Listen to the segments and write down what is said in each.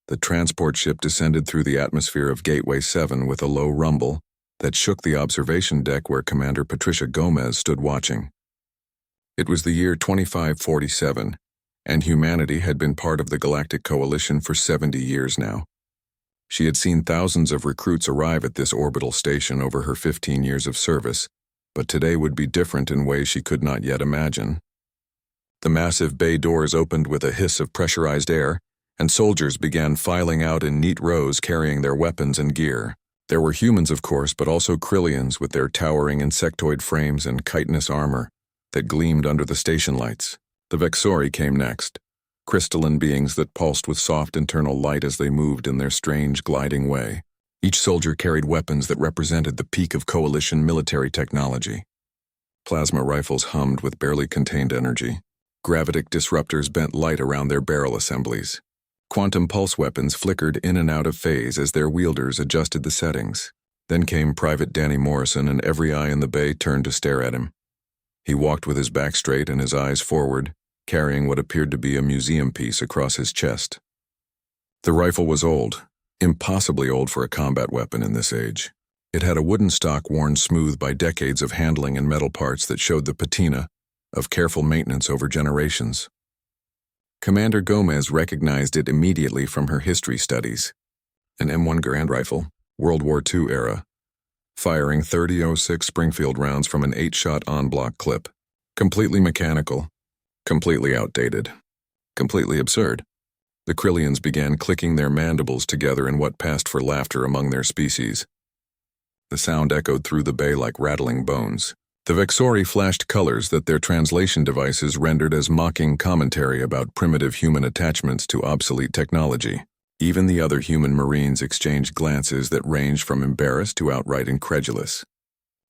The transport ship descended through the atmosphere of Gateway 7 with a low rumble that shook the observation deck where Commander Patricia Gomez stood watching. It was the year 2547, and humanity had been part of the Galactic Coalition for 70 years now. She had seen thousands of recruits arrive at this orbital station over her 15 years of service, but today would be different in ways she could not yet imagine. The massive bay doors opened with a hiss of pressurized air, and soldiers began filing out in neat rows carrying their weapons and gear. There were humans, of course, but also Krillians with their towering insectoid frames and chitinous armor that gleamed under the station lights. The Vexori came next, crystalline beings that pulsed with soft internal light as they moved in their strange gliding way. Each soldier carried weapons that represented the peak of Coalition military technology. Plasma rifles hummed with barely contained energy. Gravitic disruptors bent light around their barrel assemblies. Quantum pulse weapons flickered in and out of phase as their wielders adjusted the settings. Then came Private Danny Morrison, and every eye in the bay turned to stare at him. He walked with his back straight and his eyes forward, carrying what appeared to be a museum piece across his chest. The rifle was old, impossibly old for a combat weapon in this age. It had a wooden stock worn smooth by decades of handling and metal parts that showed the patina of careful maintenance over generations. Commander Gomez recognized it immediately from her history studies. An M1 Garand rifle, World War II era, firing 30-06 Springfield rounds from an 8-shot en-bloc clip. Completely mechanical, completely outdated, completely absurd. The Krillians began clicking their mandibles together in what passed for laughter among their species. The sound echoed through the bay like rattling bones. The Vexori flashed colors that their translation devices rendered as mocking commentary about primitive human attachments to obsolete technology. Even the other human Marines exchanged glances that ranged from embarrassed to outright incredulous.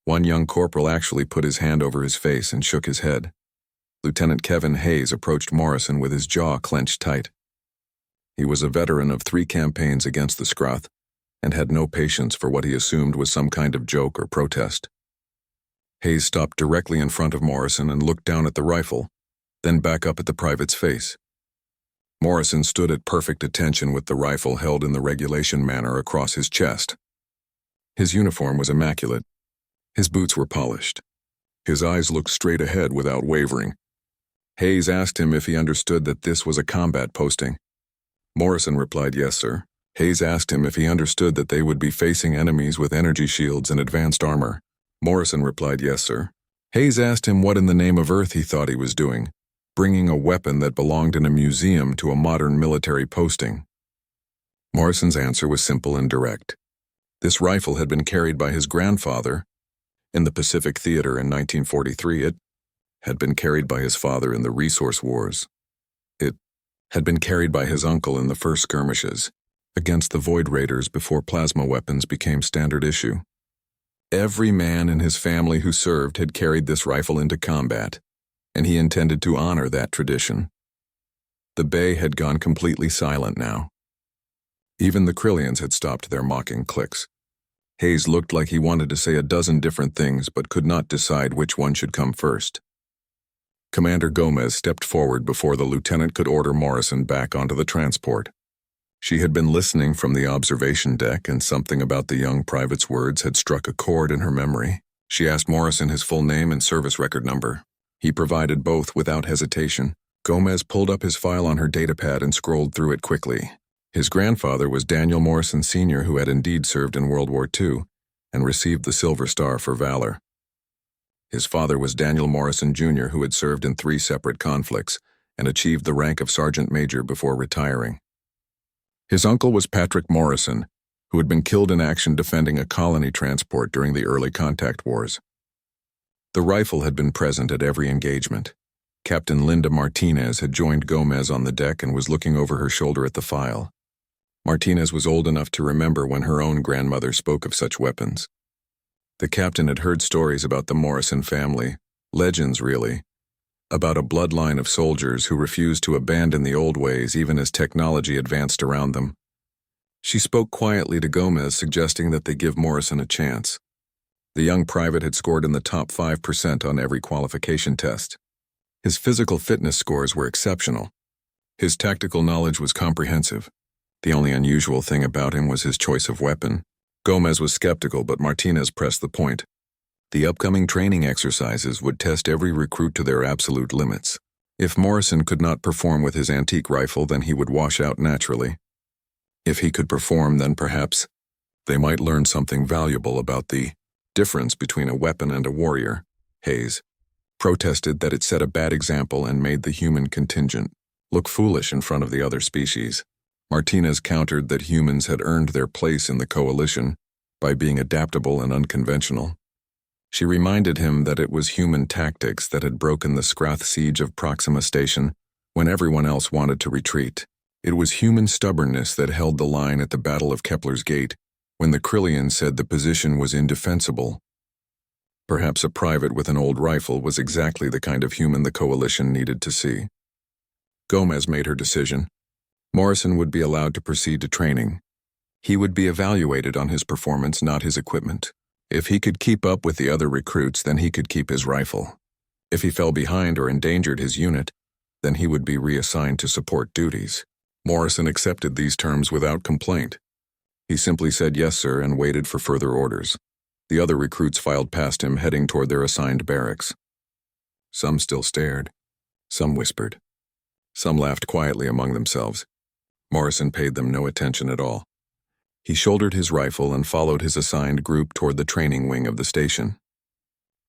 One young corporal actually put his hand over his face and shook his head. Lieutenant Kevin Hayes approached Morrison with his jaw clenched tight. He was a veteran of 3 campaigns against the Scroth and had no patience for what he assumed was some kind of joke or protest. Hayes stopped directly in front of Morrison and looked down at the rifle, then back up at the private's face. Morrison stood at perfect attention with the rifle held in the regulation manner across his chest. His uniform was immaculate. His boots were polished. His eyes looked straight ahead without wavering. Hayes asked him if he understood that this was a combat posting. Morrison replied, "Yes, sir." Hayes asked him if he understood that they would be facing enemies with energy shields and advanced armor. Morrison replied, "Yes, sir." Hayes asked him what in the name of Earth he thought he was doing, bringing a weapon that belonged in a museum to a modern military posting. Morrison's answer was simple and direct. This rifle had been carried by his grandfather in the Pacific Theater in 1943. It had been carried by his father in the Resource Wars. It had been carried by his uncle in the first skirmishes against the Void Raiders before plasma weapons became standard issue. Every man in his family who served had carried this rifle into combat, and he intended to honor that tradition. The bay had gone completely silent now. Even the Krillians had stopped their mocking clicks. Hayes looked like he wanted to say a dozen different things but could not decide which one should come first. Commander Gomez stepped forward before the lieutenant could order Morrison back onto the transport. She had been listening from the observation deck, and something about the young private's words had struck a chord in her memory. She asked Morrison his full name and service record number. He provided both without hesitation. Gomez pulled up his file on her datapad and scrolled through it quickly. His grandfather was Daniel Morrison Sr., who had indeed served in World War II and received the Silver Star for valor. His father was Daniel Morrison Jr., who had served in 3 separate conflicts and achieved the rank of Sergeant Major before retiring. His uncle was Patrick Morrison, who had been killed in action defending a colony transport during the early contact wars. The rifle had been present at every engagement. Captain Linda Martinez had joined Gomez on the deck and was looking over her shoulder at the file. Martinez was old enough to remember when her own grandmother spoke of such weapons. The captain had heard stories about the Morrison family, legends really, about a bloodline of soldiers who refused to abandon the old ways even as technology advanced around them. She spoke quietly to Gomez, suggesting that they give Morrison a chance. The young private had scored in the top 5% on every qualification test. His physical fitness scores were exceptional. His tactical knowledge was comprehensive, The only unusual thing about him was his choice of weapon. Gomez was skeptical, but Martinez pressed the point. The upcoming training exercises would test every recruit to their absolute limits. If Morrison could not perform with his antique rifle, then he would wash out naturally. If he could perform, then perhaps they might learn something valuable about the difference between a weapon and a warrior. Hayes protested that it set a bad example and made the human contingent look foolish in front of the other species. Martinez countered that humans had earned their place in the coalition by being adaptable and unconventional. She reminded him that it was human tactics that had broken the Scrath siege of Proxima Station when everyone else wanted to retreat. It was human stubbornness that held the line at the Battle of Kepler's Gate when the Krillian said the position was indefensible. Perhaps a private with an old rifle was exactly the kind of human the coalition needed to see. Gomez made her decision. Morrison would be allowed to proceed to training. He would be evaluated on his performance, not his equipment. If he could keep up with the other recruits, then he could keep his rifle. If he fell behind or endangered his unit, then he would be reassigned to support duties. Morrison accepted these terms without complaint. He simply said yes, sir, and waited for further orders. The other recruits filed past him, heading toward their assigned barracks. Some still stared. Some whispered. Some laughed quietly among themselves. Morrison paid them no attention at all. He shouldered his rifle and followed his assigned group toward the training wing of the station.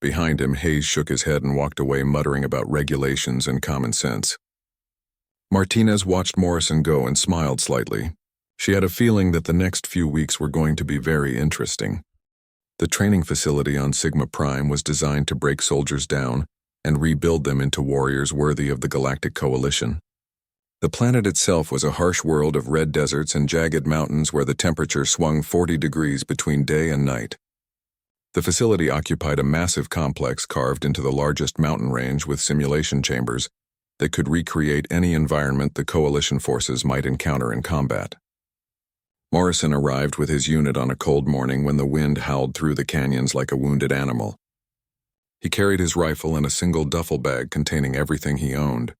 Behind him, Hayes shook his head and walked away, muttering about regulations and common sense. Martinez watched Morrison go and smiled slightly. She had a feeling that the next few weeks were going to be very interesting. The training facility on Sigma Prime was designed to break soldiers down and rebuild them into warriors worthy of the Galactic Coalition. The planet itself was a harsh world of red deserts and jagged mountains where the temperature swung 40 degrees between day and night. The facility occupied a massive complex carved into the largest mountain range with simulation chambers that could recreate any environment the Coalition forces might encounter in combat. Morrison arrived with his unit on a cold morning when the wind howled through the canyons like a wounded animal. He carried his rifle in a single duffel bag containing everything he owned.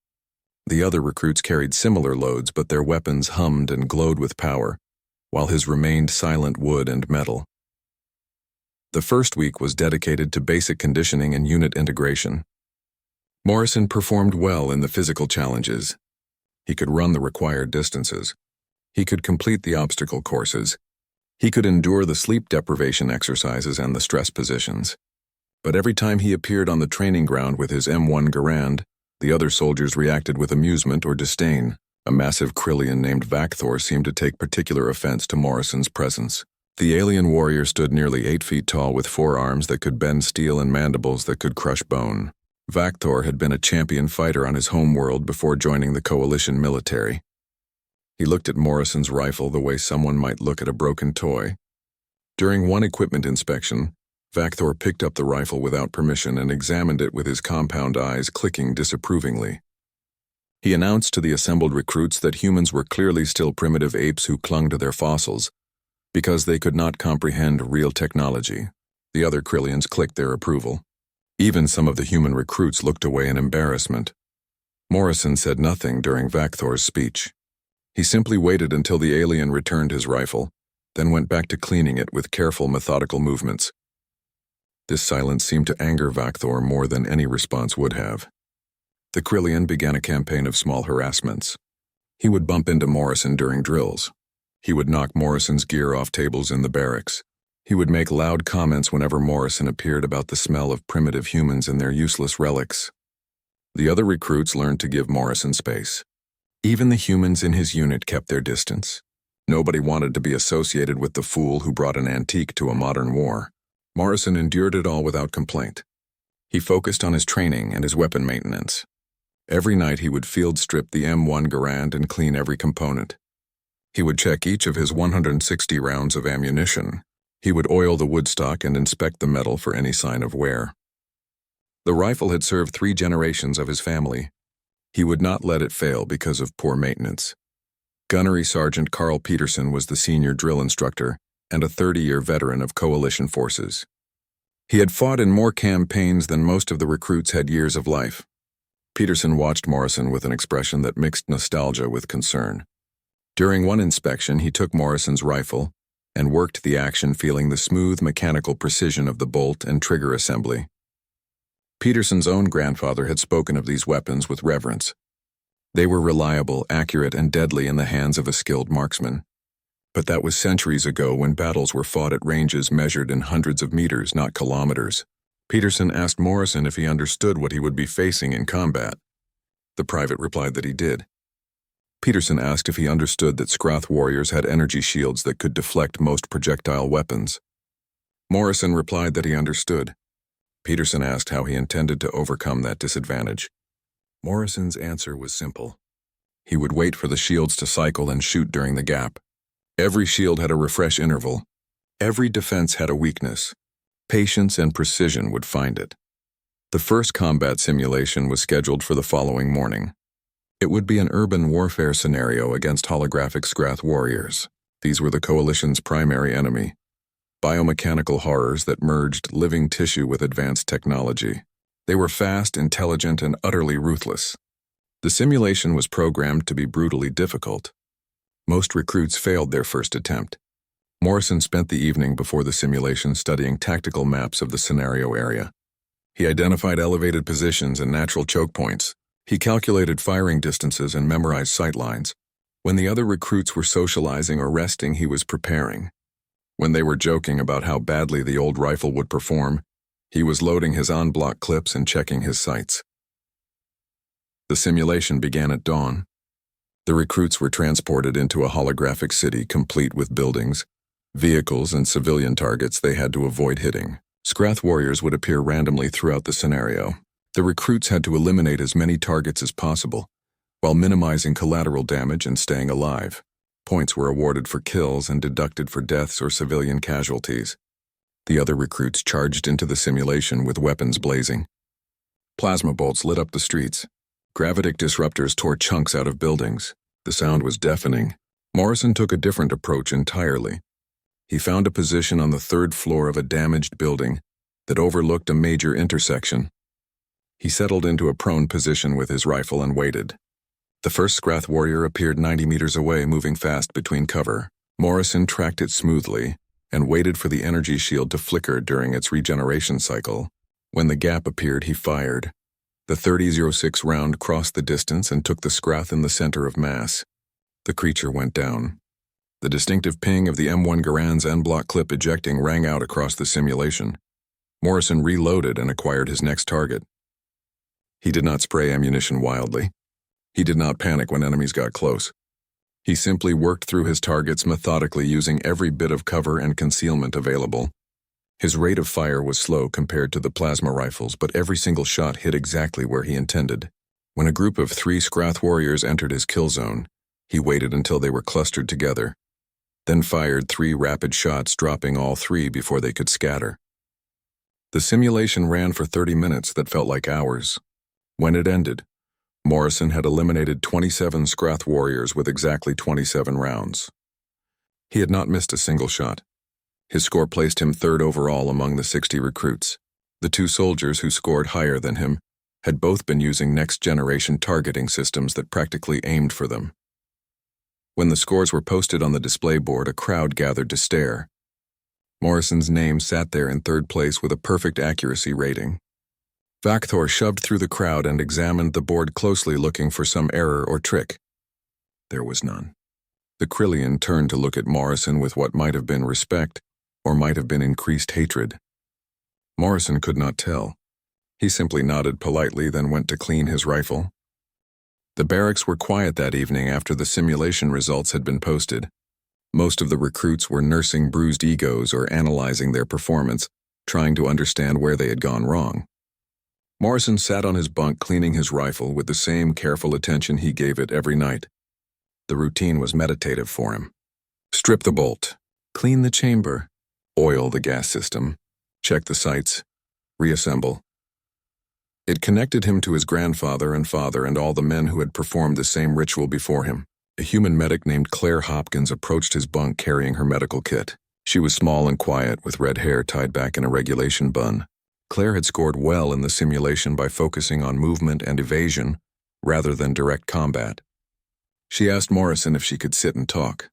The other recruits carried similar loads, but their weapons hummed and glowed with power, while his remained silent wood and metal. The first week was dedicated to basic conditioning and unit integration. Morrison performed well in the physical challenges. He could run the required distances. He could complete the obstacle courses. He could endure the sleep deprivation exercises and the stress positions. But every time he appeared on the training ground with his M1 Garand, the other soldiers reacted with amusement or disdain. A massive Krillian named Vakthor seemed to take particular offense to Morrison's presence. The alien warrior stood nearly 8 feet tall with 4 arms that could bend steel and mandibles that could crush bone. Vakthor had been a champion fighter on his home world before joining the Coalition military. He looked at Morrison's rifle the way someone might look at a broken toy. During one equipment inspection, Vakthor picked up the rifle without permission and examined it with his compound eyes clicking disapprovingly. He announced to the assembled recruits that humans were clearly still primitive apes who clung to their fossils, because they could not comprehend real technology. The other Krillians clicked their approval. Even some of the human recruits looked away in embarrassment. Morrison said nothing during Vakthor's speech. He simply waited until the alien returned his rifle, then went back to cleaning it with careful, methodical movements. This silence seemed to anger Vakthor more than any response would have. The Krillian began a campaign of small harassments. He would bump into Morrison during drills. He would knock Morrison's gear off tables in the barracks. He would make loud comments whenever Morrison appeared about the smell of primitive humans and their useless relics. The other recruits learned to give Morrison space. Even the humans in his unit kept their distance. Nobody wanted to be associated with the fool who brought an antique to a modern war. Morrison endured it all without complaint. He focused on his training and his weapon maintenance. Every night he would field strip the M1 Garand and clean every component. He would check each of his 160 rounds of ammunition. He would oil the woodstock and inspect the metal for any sign of wear. The rifle had served 3 generations of his family. He would not let it fail because of poor maintenance. Gunnery Sergeant Carl Peterson was the senior drill instructor and a 30-year veteran of Coalition forces. He had fought in more campaigns than most of the recruits had years of life. Peterson watched Morrison with an expression that mixed nostalgia with concern. During one inspection, he took Morrison's rifle and worked the action, feeling the smooth mechanical precision of the bolt and trigger assembly. Peterson's own grandfather had spoken of these weapons with reverence. They were reliable, accurate, and deadly in the hands of a skilled marksman. But that was centuries ago, when battles were fought at ranges measured in hundreds of meters, not kilometers. Peterson asked Morrison if he understood what he would be facing in combat. The private replied that he did. Peterson asked if he understood that Scrath warriors had energy shields that could deflect most projectile weapons. Morrison replied that he understood. Peterson asked how he intended to overcome that disadvantage. Morrison's answer was simple. He would wait for the shields to cycle and shoot during the gap. Every shield had a refresh interval. Every defense had a weakness. Patience and precision would find it. The first combat simulation was scheduled for the following morning. It would be an urban warfare scenario against holographic Scrath warriors. These were the Coalition's primary enemy. Biomechanical horrors that merged living tissue with advanced technology. They were fast, intelligent, and utterly ruthless. The simulation was programmed to be brutally difficult. Most recruits failed their first attempt. Morrison spent the evening before the simulation studying tactical maps of the scenario area. He identified elevated positions and natural choke points. He calculated firing distances and memorized sight lines. When the other recruits were socializing or resting, he was preparing. When they were joking about how badly the old rifle would perform, he was loading his on-block clips and checking his sights. The simulation began at dawn. The recruits were transported into a holographic city complete with buildings, vehicles, and civilian targets they had to avoid hitting. Scrath warriors would appear randomly throughout the scenario. The recruits had to eliminate as many targets as possible, while minimizing collateral damage and staying alive. Points were awarded for kills and deducted for deaths or civilian casualties. The other recruits charged into the simulation with weapons blazing. Plasma bolts lit up the streets. Gravitic disruptors tore chunks out of buildings. The sound was deafening. Morrison took a different approach entirely. He found a position on the third floor of a damaged building that overlooked a major intersection. He settled into a prone position with his rifle and waited. The first Scrath warrior appeared 90 meters away, moving fast between cover. Morrison tracked it smoothly and waited for the energy shield to flicker during its regeneration cycle. When the gap appeared, he fired. The 30-06 round crossed the distance and took the Scrath in the center of mass. The creature went down. The distinctive ping of the M1 Garand's en-bloc clip ejecting rang out across the simulation. Morrison reloaded and acquired his next target. He did not spray ammunition wildly. He did not panic when enemies got close. He simply worked through his targets methodically, using every bit of cover and concealment available. His rate of fire was slow compared to the plasma rifles, but every single shot hit exactly where he intended. When a group of 3 Scrath warriors entered his kill zone, he waited until they were clustered together, then fired 3 rapid shots, dropping all 3 before they could scatter. The simulation ran for 30 minutes that felt like hours. When it ended, Morrison had eliminated 27 Scrath warriors with exactly 27 rounds. He had not missed a single shot. His score placed him 3rd overall among the 60 recruits. The 2 soldiers who scored higher than him had both been using next-generation targeting systems that practically aimed for them. When the scores were posted on the display board, a crowd gathered to stare. Morrison's name sat there in 3rd place with a perfect accuracy rating. Vakthor shoved through the crowd and examined the board closely, looking for some error or trick. There was none. The Krillian turned to look at Morrison with what might have been respect or might have been increased hatred. Morrison could not tell. He simply nodded politely, then went to clean his rifle. The barracks were quiet that evening after the simulation results had been posted. Most of the recruits were nursing bruised egos or analyzing their performance, trying to understand where they had gone wrong. Morrison sat on his bunk cleaning his rifle with the same careful attention he gave it every night. The routine was meditative for him. Strip the bolt, clean the chamber, oil the gas system, check the sights, reassemble. It connected him to his grandfather and father and all the men who had performed the same ritual before him. A human medic named Claire Hopkins approached his bunk carrying her medical kit. She was small and quiet, with red hair tied back in a regulation bun. Claire had scored well in the simulation by focusing on movement and evasion rather than direct combat. She asked Morrison if she could sit and talk.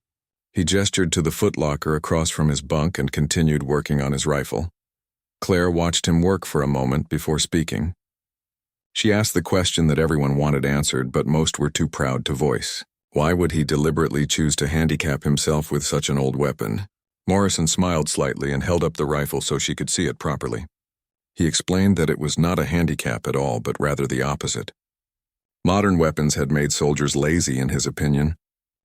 He gestured to the footlocker across from his bunk and continued working on his rifle. Claire watched him work for a moment before speaking. She asked the question that everyone wanted answered, but most were too proud to voice. Why would he deliberately choose to handicap himself with such an old weapon? Morrison smiled slightly and held up the rifle so she could see it properly. He explained that it was not a handicap at all, but rather the opposite. Modern weapons had made soldiers lazy, in his opinion.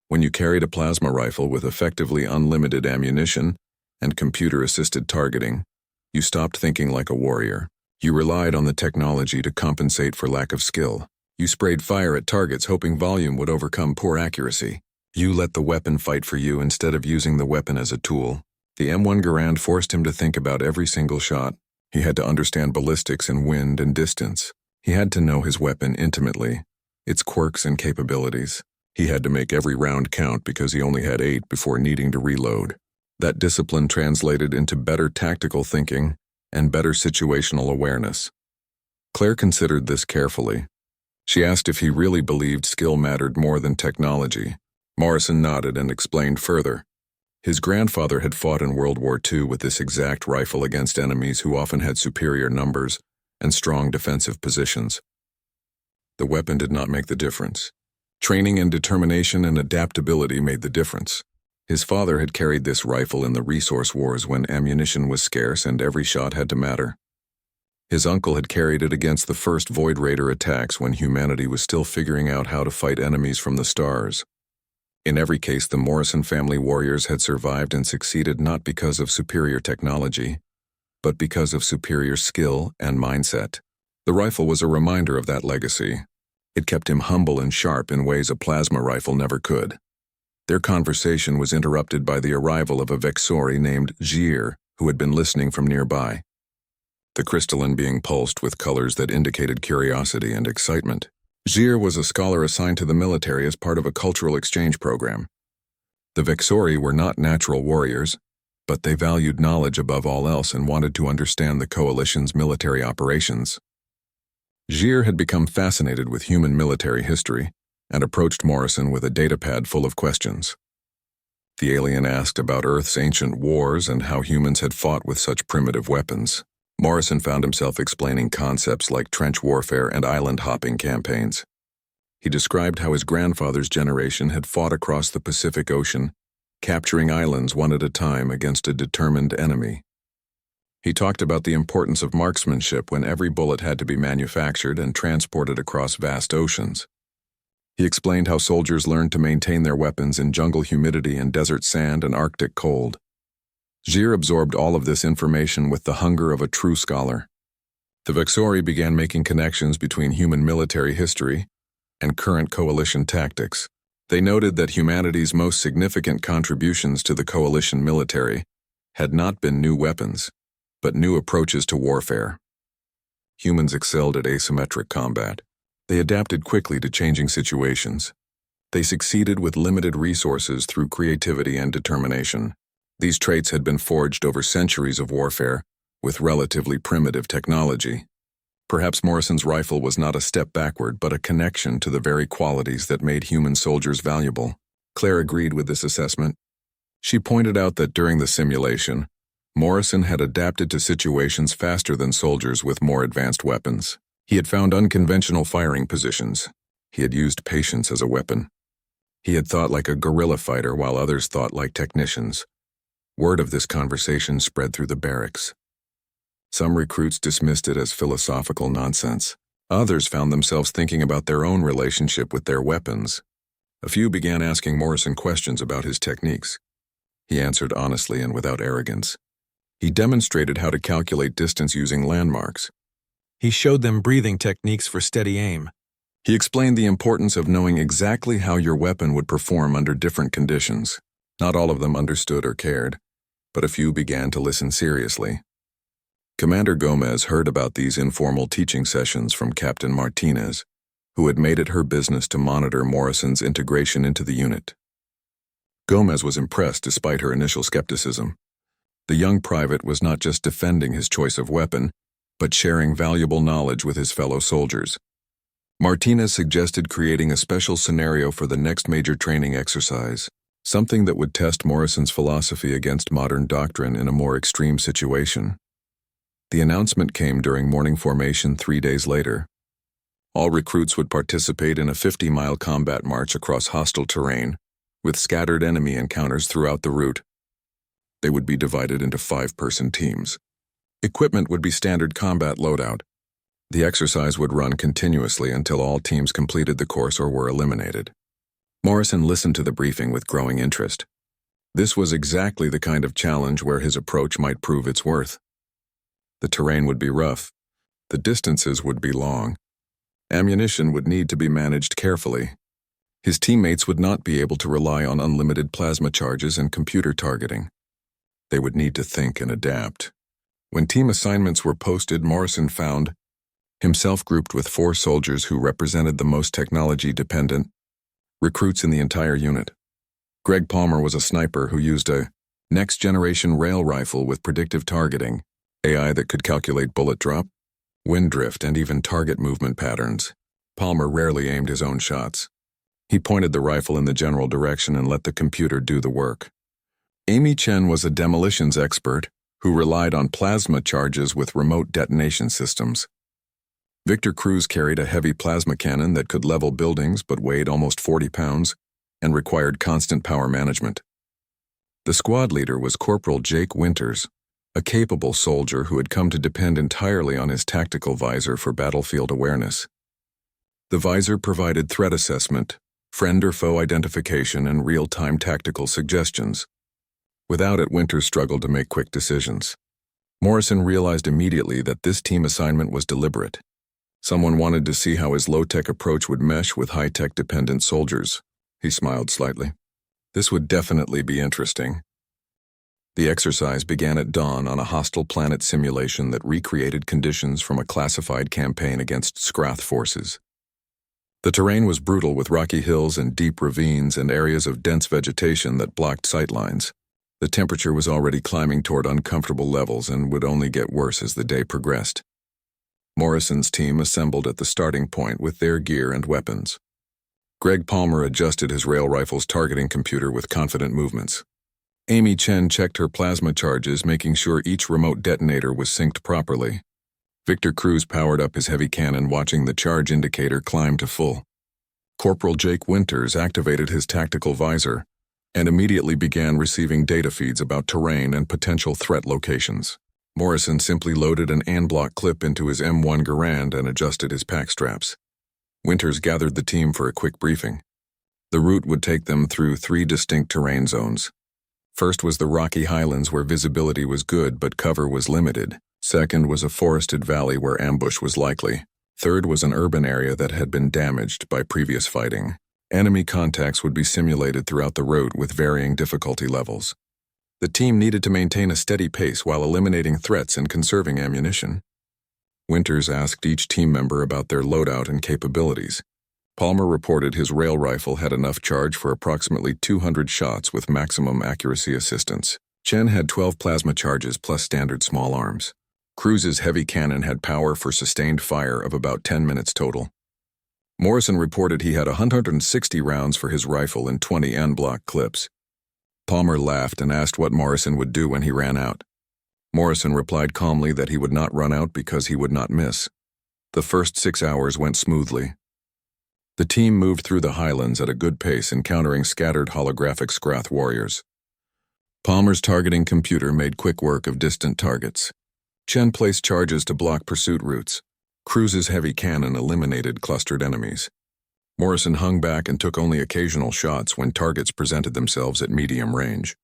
When you carried a plasma rifle with effectively unlimited ammunition and computer-assisted targeting, you stopped thinking like a warrior. You relied on the technology to compensate for lack of skill. You sprayed fire at targets hoping volume would overcome poor accuracy. You let the weapon fight for you instead of using the weapon as a tool. The M1 Garand forced him to think about every single shot. He had to understand ballistics and wind and distance. He had to know his weapon intimately, its quirks and capabilities. He had to make every round count because he only had 8 before needing to reload. That discipline translated into better tactical thinking and better situational awareness. Claire considered this carefully. She asked if he really believed skill mattered more than technology. Morrison nodded and explained further. His grandfather had fought in World War II with this exact rifle against enemies who often had superior numbers and strong defensive positions. The weapon did not make the difference. Training and determination and adaptability made the difference. His father had carried this rifle in the resource wars when ammunition was scarce and every shot had to matter. His uncle had carried it against the first Void Raider attacks when humanity was still figuring out how to fight enemies from the stars. In every case, the Morrison family warriors had survived and succeeded not because of superior technology, but because of superior skill and mindset. The rifle was a reminder of that legacy. It kept him humble and sharp in ways a plasma rifle never could. Their conversation was interrupted by the arrival of a Vexori named Gir, who had been listening from nearby. The crystalline being pulsed with colors that indicated curiosity and excitement. Gir was a scholar assigned to the military as part of a cultural exchange program. The Vexori were not natural warriors, but they valued knowledge above all else and wanted to understand the coalition's military operations. Gir had become fascinated with human military history and approached Morrison with a datapad full of questions. The alien asked about Earth's ancient wars and how humans had fought with such primitive weapons. Morrison found himself explaining concepts like trench warfare and island-hopping campaigns. He described how his grandfather's generation had fought across the Pacific Ocean, capturing islands one at a time against a determined enemy. He talked about the importance of marksmanship when every bullet had to be manufactured and transported across vast oceans. He explained how soldiers learned to maintain their weapons in jungle humidity and desert sand and Arctic cold. Gir absorbed all of this information with the hunger of a true scholar. The Vexori began making connections between human military history and current coalition tactics. They noted that humanity's most significant contributions to the coalition military had not been new weapons, but new approaches to warfare. Humans excelled at asymmetric combat. They adapted quickly to changing situations. They succeeded with limited resources through creativity and determination. These traits had been forged over centuries of warfare with relatively primitive technology. Perhaps Morrison's rifle was not a step backward, but a connection to the very qualities that made human soldiers valuable. Claire agreed with this assessment. She pointed out that during the simulation, Morrison had adapted to situations faster than soldiers with more advanced weapons. He had found unconventional firing positions. He had used patience as a weapon. He had thought like a guerrilla fighter while others thought like technicians. Word of this conversation spread through the barracks. Some recruits dismissed it as philosophical nonsense. Others found themselves thinking about their own relationship with their weapons. A few began asking Morrison questions about his techniques. He answered honestly and without arrogance. He demonstrated how to calculate distance using landmarks. He showed them breathing techniques for steady aim. He explained the importance of knowing exactly how your weapon would perform under different conditions. Not all of them understood or cared, but a few began to listen seriously. Commander Gomez heard about these informal teaching sessions from Captain Martinez, who had made it her business to monitor Morrison's integration into the unit. Gomez was impressed despite her initial skepticism. The young private was not just defending his choice of weapon, but sharing valuable knowledge with his fellow soldiers. Martinez suggested creating a special scenario for the next major training exercise, something that would test Morrison's philosophy against modern doctrine in a more extreme situation. The announcement came during morning formation 3 days later. All recruits would participate in a 50-mile combat march across hostile terrain, with scattered enemy encounters throughout the route. They would be divided into 5-person teams. Equipment would be standard combat loadout. The exercise would run continuously until all teams completed the course or were eliminated. Morrison listened to the briefing with growing interest. This was exactly the kind of challenge where his approach might prove its worth. The terrain would be rough. The distances would be long. Ammunition would need to be managed carefully. His teammates would not be able to rely on unlimited plasma charges and computer targeting. They would need to think and adapt. When team assignments were posted, Morrison found himself grouped with 4 soldiers who represented the most technology-dependent recruits in the entire unit. Greg Palmer was a sniper who used a next-generation rail rifle with predictive targeting, AI that could calculate bullet drop, wind drift, and even target movement patterns. Palmer rarely aimed his own shots. He pointed the rifle in the general direction and let the computer do the work. Amy Chen was a demolitions expert who relied on plasma charges with remote detonation systems. Victor Cruz carried a heavy plasma cannon that could level buildings but weighed almost 40 pounds and required constant power management. The squad leader was Corporal Jake Winters, a capable soldier who had come to depend entirely on his tactical visor for battlefield awareness. The visor provided threat assessment, friend or foe identification, and real-time tactical suggestions. Without it, Winters struggled to make quick decisions. Morrison realized immediately that this team assignment was deliberate. Someone wanted to see how his low-tech approach would mesh with high-tech dependent soldiers. He smiled slightly. This would definitely be interesting. The exercise began at dawn on a hostile planet simulation that recreated conditions from a classified campaign against Scrath forces. The terrain was brutal, with rocky hills and deep ravines and areas of dense vegetation that blocked sightlines. The temperature was already climbing toward uncomfortable levels and would only get worse as the day progressed. Morrison's team assembled at the starting point with their gear and weapons. Greg Palmer adjusted his rail rifle's targeting computer with confident movements. Amy Chen checked her plasma charges, making sure each remote detonator was synced properly. Victor Cruz powered up his heavy cannon, watching the charge indicator climb to full. Corporal Jake Winters activated his tactical visor and immediately began receiving data feeds about terrain and potential threat locations. Morrison simply loaded an Anblock clip into his M1 Garand and adjusted his pack straps. Winters gathered the team for a quick briefing. The route would take them through 3 distinct terrain zones. First was the rocky highlands, where visibility was good but cover was limited. Second was a forested valley where ambush was likely. Third was an urban area that had been damaged by previous fighting. Enemy contacts would be simulated throughout the route with varying difficulty levels. The team needed to maintain a steady pace while eliminating threats and conserving ammunition. Winters asked each team member about their loadout and capabilities. Palmer reported his rail rifle had enough charge for approximately 200 shots with maximum accuracy assistance. Chen had 12 plasma charges plus standard small arms. Cruz's heavy cannon had power for sustained fire of about 10 minutes total. Morrison reported he had 160 rounds for his rifle and 20 Anblock clips. Palmer laughed and asked what Morrison would do when he ran out. Morrison replied calmly that he would not run out because he would not miss. The first 6 hours went smoothly. The team moved through the highlands at a good pace, encountering scattered holographic Scrath warriors. Palmer's targeting computer made quick work of distant targets. Chen placed charges to block pursuit routes. Cruz's heavy cannon eliminated clustered enemies. Morrison hung back and took only occasional shots when targets presented themselves at medium range.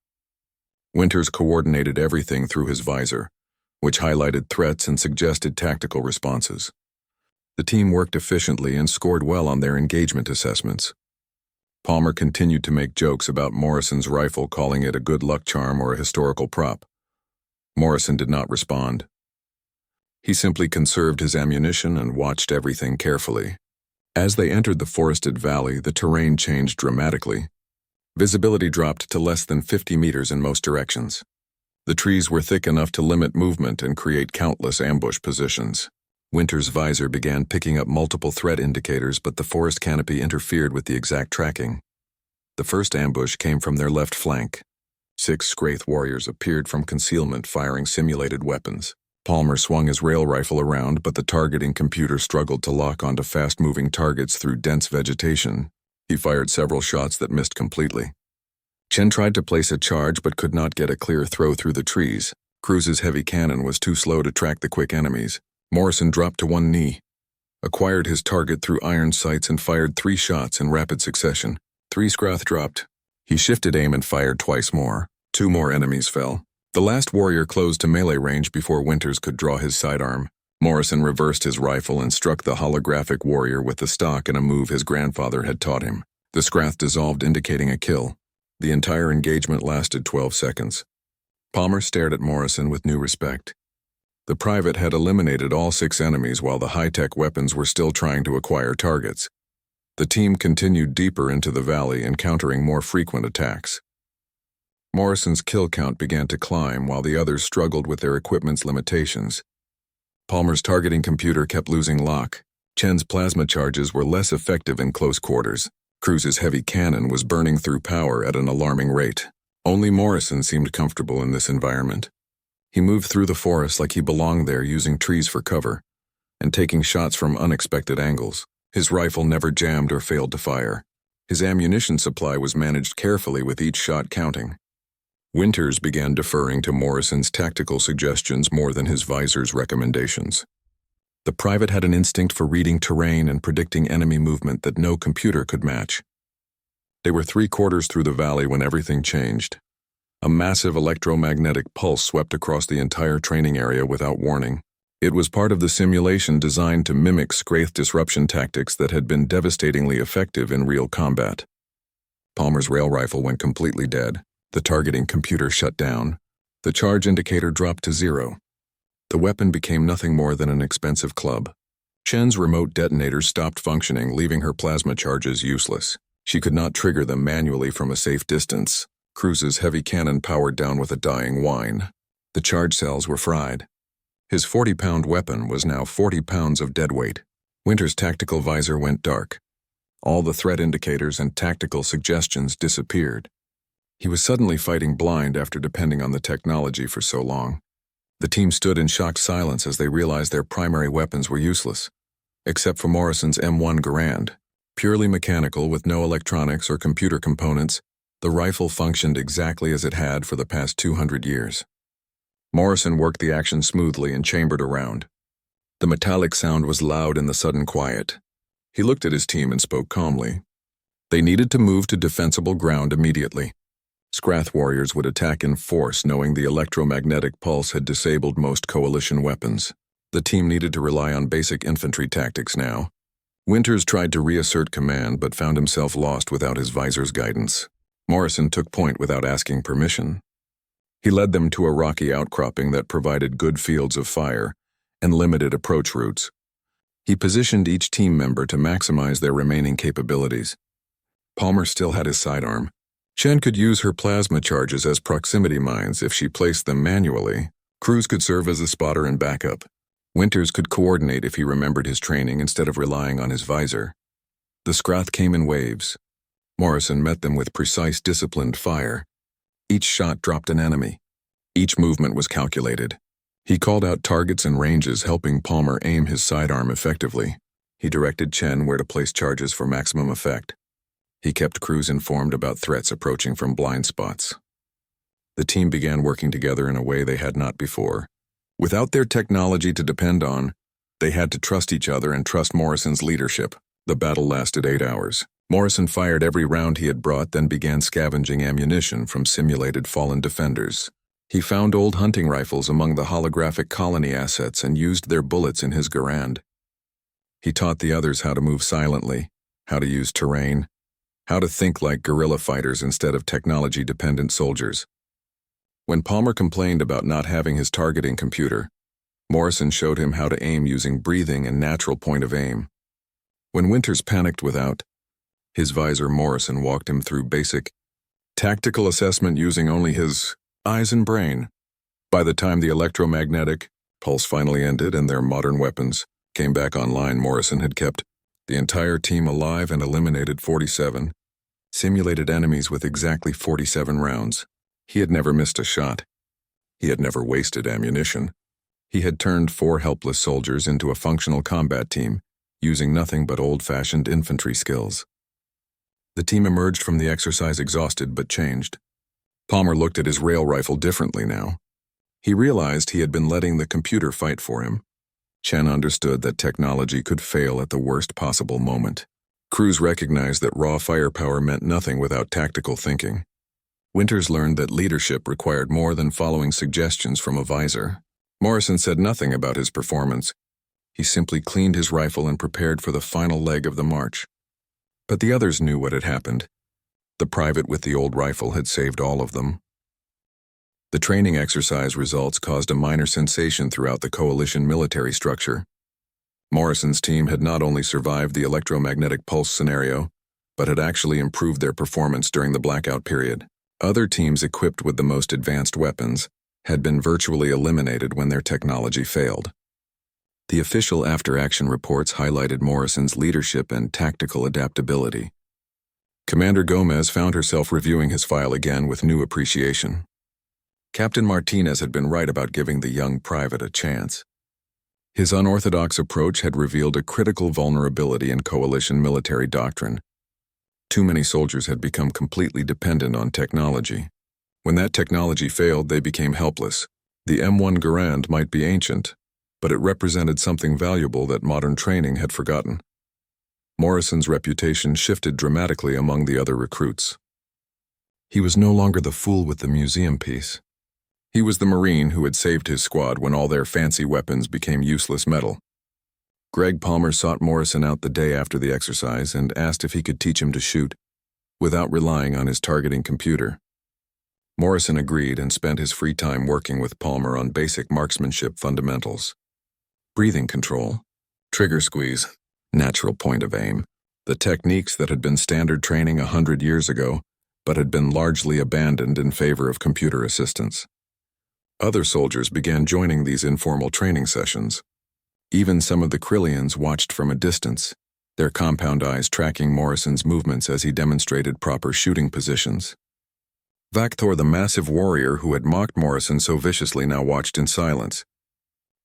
Winters coordinated everything through his visor, which highlighted threats and suggested tactical responses. The team worked efficiently and scored well on their engagement assessments. Palmer continued to make jokes about Morrison's rifle, calling it a good luck charm or a historical prop. Morrison did not respond. He simply conserved his ammunition and watched everything carefully. As they entered the forested valley, the terrain changed dramatically. Visibility dropped to less than 50 meters in most directions. The trees were thick enough to limit movement and create countless ambush positions. Winter's visor began picking up multiple threat indicators, but the forest canopy interfered with the exact tracking. The first ambush came from their left flank. 6 Scraith warriors appeared from concealment firing simulated weapons. Palmer swung his rail rifle around, but the targeting computer struggled to lock onto fast-moving targets through dense vegetation. He fired several shots that missed completely. Chen tried to place a charge but could not get a clear throw through the trees. Cruz's heavy cannon was too slow to track the quick enemies. Morrison dropped to one knee, acquired his target through iron sights and fired 3 shots in rapid succession. 3 Scraith dropped. He shifted aim and fired twice more. 2 more enemies fell. The last warrior closed to melee range before Winters could draw his sidearm. Morrison reversed his rifle and struck the holographic warrior with the stock in a move his grandfather had taught him. The Scraith dissolved, indicating a kill. The entire engagement lasted 12 seconds. Palmer stared at Morrison with new respect. The private had eliminated all 6 enemies while the high-tech weapons were still trying to acquire targets. The team continued deeper into the valley, encountering more frequent attacks. Morrison's kill count began to climb while the others struggled with their equipment's limitations. Palmer's targeting computer kept losing lock. Chen's plasma charges were less effective in close quarters. Cruz's heavy cannon was burning through power at an alarming rate. Only Morrison seemed comfortable in this environment. He moved through the forest like he belonged there, using trees for cover and taking shots from unexpected angles. His rifle never jammed or failed to fire. His ammunition supply was managed carefully, with each shot counting. Winters began deferring to Morrison's tactical suggestions more than his visor's recommendations. The private had an instinct for reading terrain and predicting enemy movement that no computer could match. They were 3/4 through the valley when everything changed. A massive electromagnetic pulse swept across the entire training area without warning. It was part of the simulation designed to mimic Scraith disruption tactics that had been devastatingly effective in real combat. Palmer's rail rifle went completely dead. The targeting computer shut down. The charge indicator dropped to 0. The weapon became nothing more than an expensive club. Chen's remote detonator stopped functioning, leaving her plasma charges useless. She could not trigger them manually from a safe distance. Cruz's heavy cannon powered down with a dying whine. The charge cells were fried. His 40-pound weapon was now 40 pounds of deadweight. Winter's tactical visor went dark. All the threat indicators and tactical suggestions disappeared. He was suddenly fighting blind after depending on the technology for so long. The team stood in shocked silence as they realized their primary weapons were useless, except for Morrison's M1 Garand. Purely mechanical with no electronics or computer components, the rifle functioned exactly as it had for the past 200 years. Morrison worked the action smoothly and chambered around. The metallic sound was loud in the sudden quiet. He looked at his team and spoke calmly. They needed to move to defensible ground immediately. Scraith warriors would attack in force, knowing the electromagnetic pulse had disabled most coalition weapons. The team needed to rely on basic infantry tactics now. Winters tried to reassert command but found himself lost without his visor's guidance. Morrison took point without asking permission. He led them to a rocky outcropping that provided good fields of fire and limited approach routes. He positioned each team member to maximize their remaining capabilities. Palmer still had his sidearm. Chen could use her plasma charges as proximity mines if she placed them manually. Cruz could serve as a spotter and backup. Winters could coordinate if he remembered his training instead of relying on his visor. The Scraith came in waves. Morrison met them with precise, disciplined fire. Each shot dropped an enemy. Each movement was calculated. He called out targets and ranges, helping Palmer aim his sidearm effectively. He directed Chen where to place charges for maximum effect. He kept Cruz informed about threats approaching from blind spots. The team began working together in a way they had not before. Without their technology to depend on, they had to trust each other and trust Morrison's leadership. The battle lasted 8 hours. Morrison fired every round he had brought, then began scavenging ammunition from simulated fallen defenders. He found old hunting rifles among the holographic colony assets and used their bullets in his Garand. He taught the others how to move silently, how to use terrain, how to think like guerrilla fighters instead of technology-dependent soldiers. When Palmer complained about not having his targeting computer, Morrison showed him how to aim using breathing and natural point of aim. When Winters panicked without his visor, Morrison walked him through basic tactical assessment using only his eyes and brain. By the time the electromagnetic pulse finally ended and their modern weapons came back online, Morrison had kept the entire team alive and eliminated 47 simulated enemies with exactly 47 rounds. He had never missed a shot. He had never wasted ammunition. He had turned 4 helpless soldiers into a functional combat team, using nothing but old-fashioned infantry skills. The team emerged from the exercise exhausted but changed. Palmer looked at his rail rifle differently now. He realized he had been letting the computer fight for him. Chen understood that technology could fail at the worst possible moment. Crews recognized that raw firepower meant nothing without tactical thinking. Winters learned that leadership required more than following suggestions from a visor. Morrison said nothing about his performance. He simply cleaned his rifle and prepared for the final leg of the march. But the others knew what had happened. The private with the old rifle had saved all of them. The training exercise results caused a minor sensation throughout the coalition military structure. Morrison's team had not only survived the electromagnetic pulse scenario, but had actually improved their performance during the blackout period. Other teams equipped with the most advanced weapons had been virtually eliminated when their technology failed. The official after-action reports highlighted Morrison's leadership and tactical adaptability. Commander Gomez found herself reviewing his file again with new appreciation. Captain Martinez had been right about giving the young private a chance. His unorthodox approach had revealed a critical vulnerability in coalition military doctrine. Too many soldiers had become completely dependent on technology. When that technology failed, they became helpless. The M1 Garand might be ancient, but it represented something valuable that modern training had forgotten. Morrison's reputation shifted dramatically among the other recruits. He was no longer the fool with the museum piece. He was the Marine who had saved his squad when all their fancy weapons became useless metal. Greg Palmer sought Morrison out the day after the exercise and asked if he could teach him to shoot, without relying on his targeting computer. Morrison agreed and spent his free time working with Palmer on basic marksmanship fundamentals. Breathing control, trigger squeeze, natural point of aim, the techniques that had been standard training 100 years ago, but had been largely abandoned in favor of computer assistance. Other soldiers began joining these informal training sessions. Even some of the Krillians watched from a distance, their compound eyes tracking Morrison's movements as he demonstrated proper shooting positions. Vakthor, the massive warrior who had mocked Morrison so viciously, now watched in silence.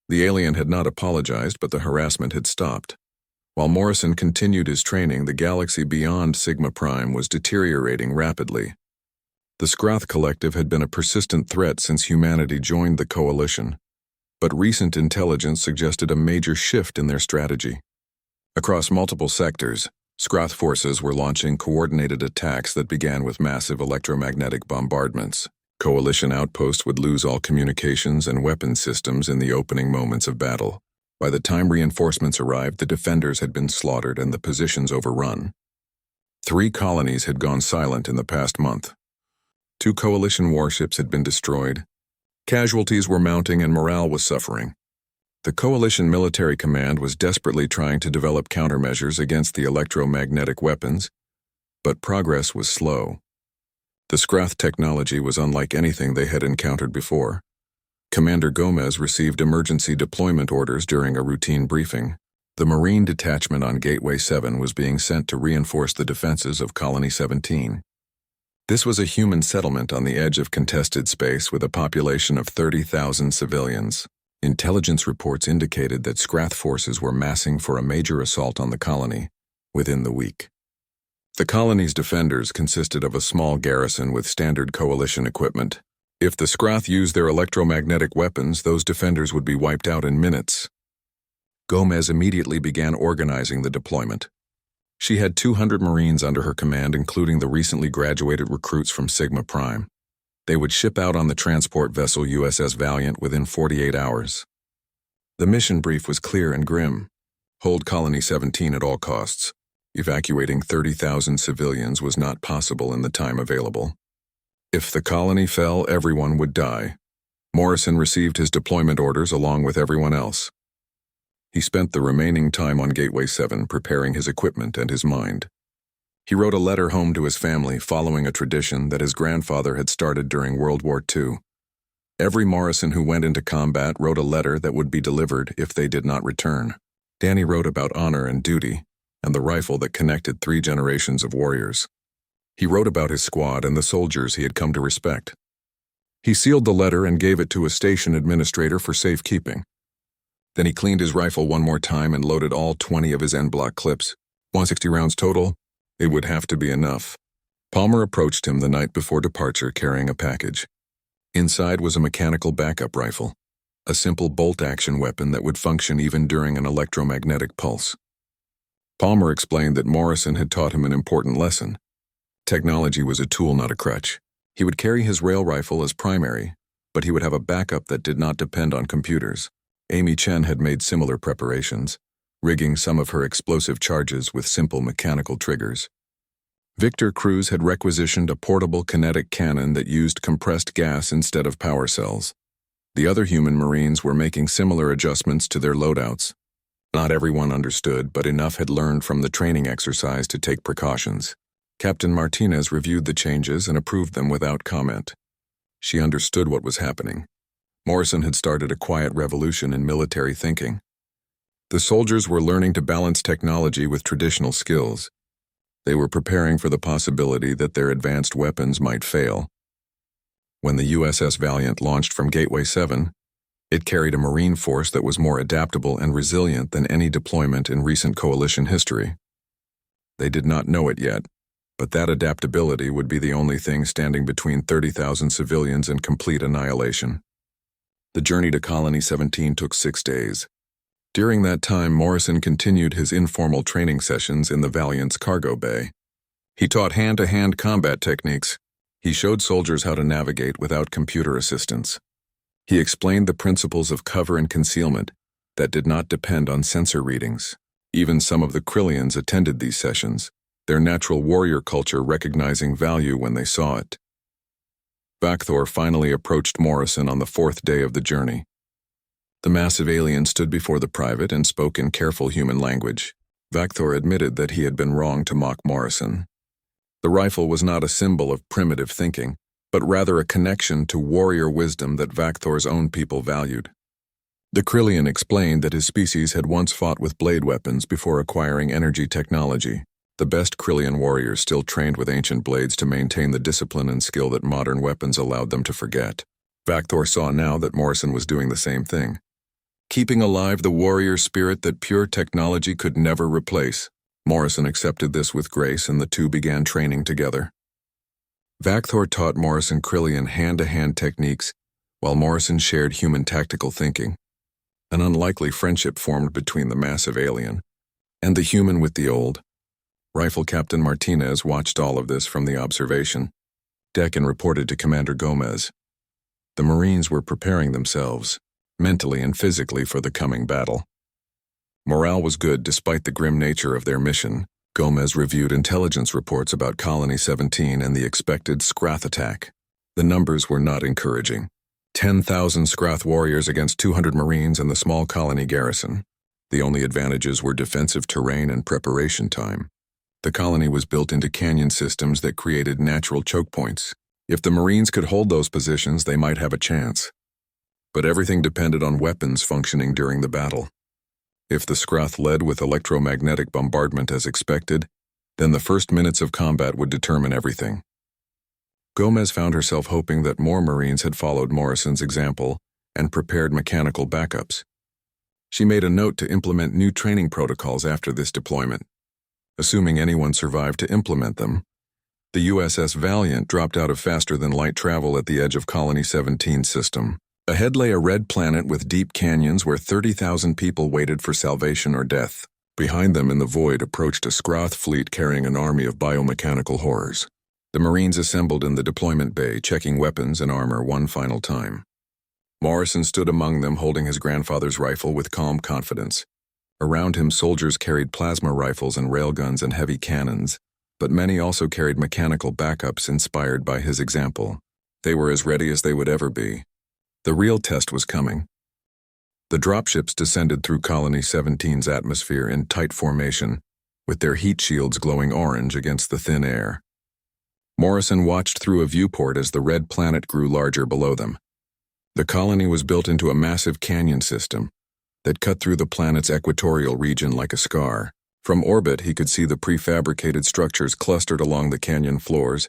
The alien had not apologized, but the harassment had stopped. While Morrison continued his training, the galaxy beyond Sigma Prime was deteriorating rapidly. The Skroth Collective had been a persistent threat since humanity joined the coalition, but recent intelligence suggested a major shift in their strategy. Across multiple sectors, Skroth forces were launching coordinated attacks that began with massive electromagnetic bombardments. Coalition outposts would lose all communications and weapon systems in the opening moments of battle. By the time reinforcements arrived, the defenders had been slaughtered and the positions overrun. 3 colonies had gone silent in the past month. 2 coalition warships had been destroyed. Casualties were mounting and morale was suffering. The coalition military command was desperately trying to develop countermeasures against the electromagnetic weapons, but progress was slow. The Skroth technology was unlike anything they had encountered before. Commander Gomez received emergency deployment orders during a routine briefing. The Marine detachment on Gateway 7 was being sent to reinforce the defenses of Colony 17. This was a human settlement on the edge of contested space with a population of 30,000 civilians. Intelligence reports indicated that Skroth forces were massing for a major assault on the colony within the week. The colony's defenders consisted of a small garrison with standard coalition equipment. If the Skroth used their electromagnetic weapons, those defenders would be wiped out in minutes. Gomez immediately began organizing the deployment. She had 200 Marines under her command, including the recently graduated recruits from Sigma Prime. They would ship out on the transport vessel USS Valiant within 48 hours. The mission brief was clear and grim. Hold Colony 17 at all costs. Evacuating 30,000 civilians was not possible in the time available. If the colony fell, everyone would die. Morrison received his deployment orders along with everyone else. He spent the remaining time on Gateway 7 preparing his equipment and his mind. He wrote a letter home to his family following a tradition that his grandfather had started during World War II. Every Morrison who went into combat wrote a letter that would be delivered if they did not return. Danny wrote about honor and duty, and the rifle that connected 3 generations of warriors. He wrote about his squad and the soldiers he had come to respect. He sealed the letter and gave it to a station administrator for safekeeping. Then he cleaned his rifle one more time and loaded all 20 of his end-block clips. 160 rounds total. It would have to be enough. Palmer approached him the night before departure carrying a package. Inside was a mechanical backup rifle, a simple bolt-action weapon that would function even during an electromagnetic pulse. Palmer explained that Morrison had taught him an important lesson. Technology was a tool, not a crutch. He would carry his rail rifle as primary, but he would have a backup that did not depend on computers. Amy Chen had made similar preparations, rigging some of her explosive charges with simple mechanical triggers. Victor Cruz had requisitioned a portable kinetic cannon that used compressed gas instead of power cells. The other human Marines were making similar adjustments to their loadouts. Not everyone understood, but enough had learned from the training exercise to take precautions. Captain Martinez reviewed the changes and approved them without comment. She understood what was happening. Morrison had started a quiet revolution in military thinking. The soldiers were learning to balance technology with traditional skills. They were preparing for the possibility that their advanced weapons might fail. When the USS Valiant launched from Gateway 7, it carried a Marine force that was more adaptable and resilient than any deployment in recent coalition history. They did not know it yet, but that adaptability would be the only thing standing between 30,000 civilians and complete annihilation. The journey to Colony 17 took 6 days. During that time, Morrison continued his informal training sessions in the Valiant's cargo bay. He taught hand-to-hand combat techniques. He showed soldiers how to navigate without computer assistance. He explained the principles of cover and concealment that did not depend on sensor readings. Even some of the Krillians attended these sessions, their natural warrior culture recognizing value when they saw it. Vakthor finally approached Morrison on the 4th day of the journey. The massive alien stood before the private and spoke in careful human language. Vakthor admitted that he had been wrong to mock Morrison. The rifle was not a symbol of primitive thinking, but rather a connection to warrior wisdom that Vakthor's own people valued. The Krillian explained that his species had once fought with blade weapons before acquiring energy technology. The best Krillian warriors still trained with ancient blades to maintain the discipline and skill that modern weapons allowed them to forget. Vakthor saw now that Morrison was doing the same thing, keeping alive the warrior spirit that pure technology could never replace. Morrison accepted this with grace, and the two began training together. Vakthor taught Morrison Krillian hand-to-hand techniques, while Morrison shared human tactical thinking. An unlikely friendship formed between the massive alien and the human with the old. Rifle Captain Martinez watched all of this from the observation deck and reported to Commander Gomez. The Marines were preparing themselves, mentally and physically, for the coming battle. Morale was good despite the grim nature of their mission. Gomez reviewed intelligence reports about Colony 17 and the expected Scrath attack. The numbers were not encouraging. 10,000 Scrath warriors against 200 Marines and the small colony garrison. The only advantages were defensive terrain and preparation time. The colony was built into canyon systems that created natural choke points. If the Marines could hold those positions, they might have a chance. But everything depended on weapons functioning during the battle. If the Scrath led with electromagnetic bombardment as expected, then the first minutes of combat would determine everything. Gomez found herself hoping that more Marines had followed Morrison's example and prepared mechanical backups. She made a note to implement new training protocols after this deployment. Assuming anyone survived to implement them, the USS Valiant dropped out of faster-than-light travel at the edge of Colony 17's system. Ahead lay a red planet with deep canyons where 30,000 people waited for salvation or death. Behind them in the void approached a Scrath fleet carrying an army of biomechanical horrors. The Marines assembled in the deployment bay, checking weapons and armor one final time. Morrison stood among them holding his grandfather's rifle with calm confidence. Around him, soldiers carried plasma rifles and railguns and heavy cannons, but many also carried mechanical backups inspired by his example. They were as ready as they would ever be. The real test was coming. The dropships descended through Colony 17's atmosphere in tight formation, with their heat shields glowing orange against the thin air. Morrison watched through a viewport as the red planet grew larger below them. The colony was built into a massive canyon system, that cut through the planet's equatorial region like a scar. From orbit, he could see the prefabricated structures clustered along the canyon floors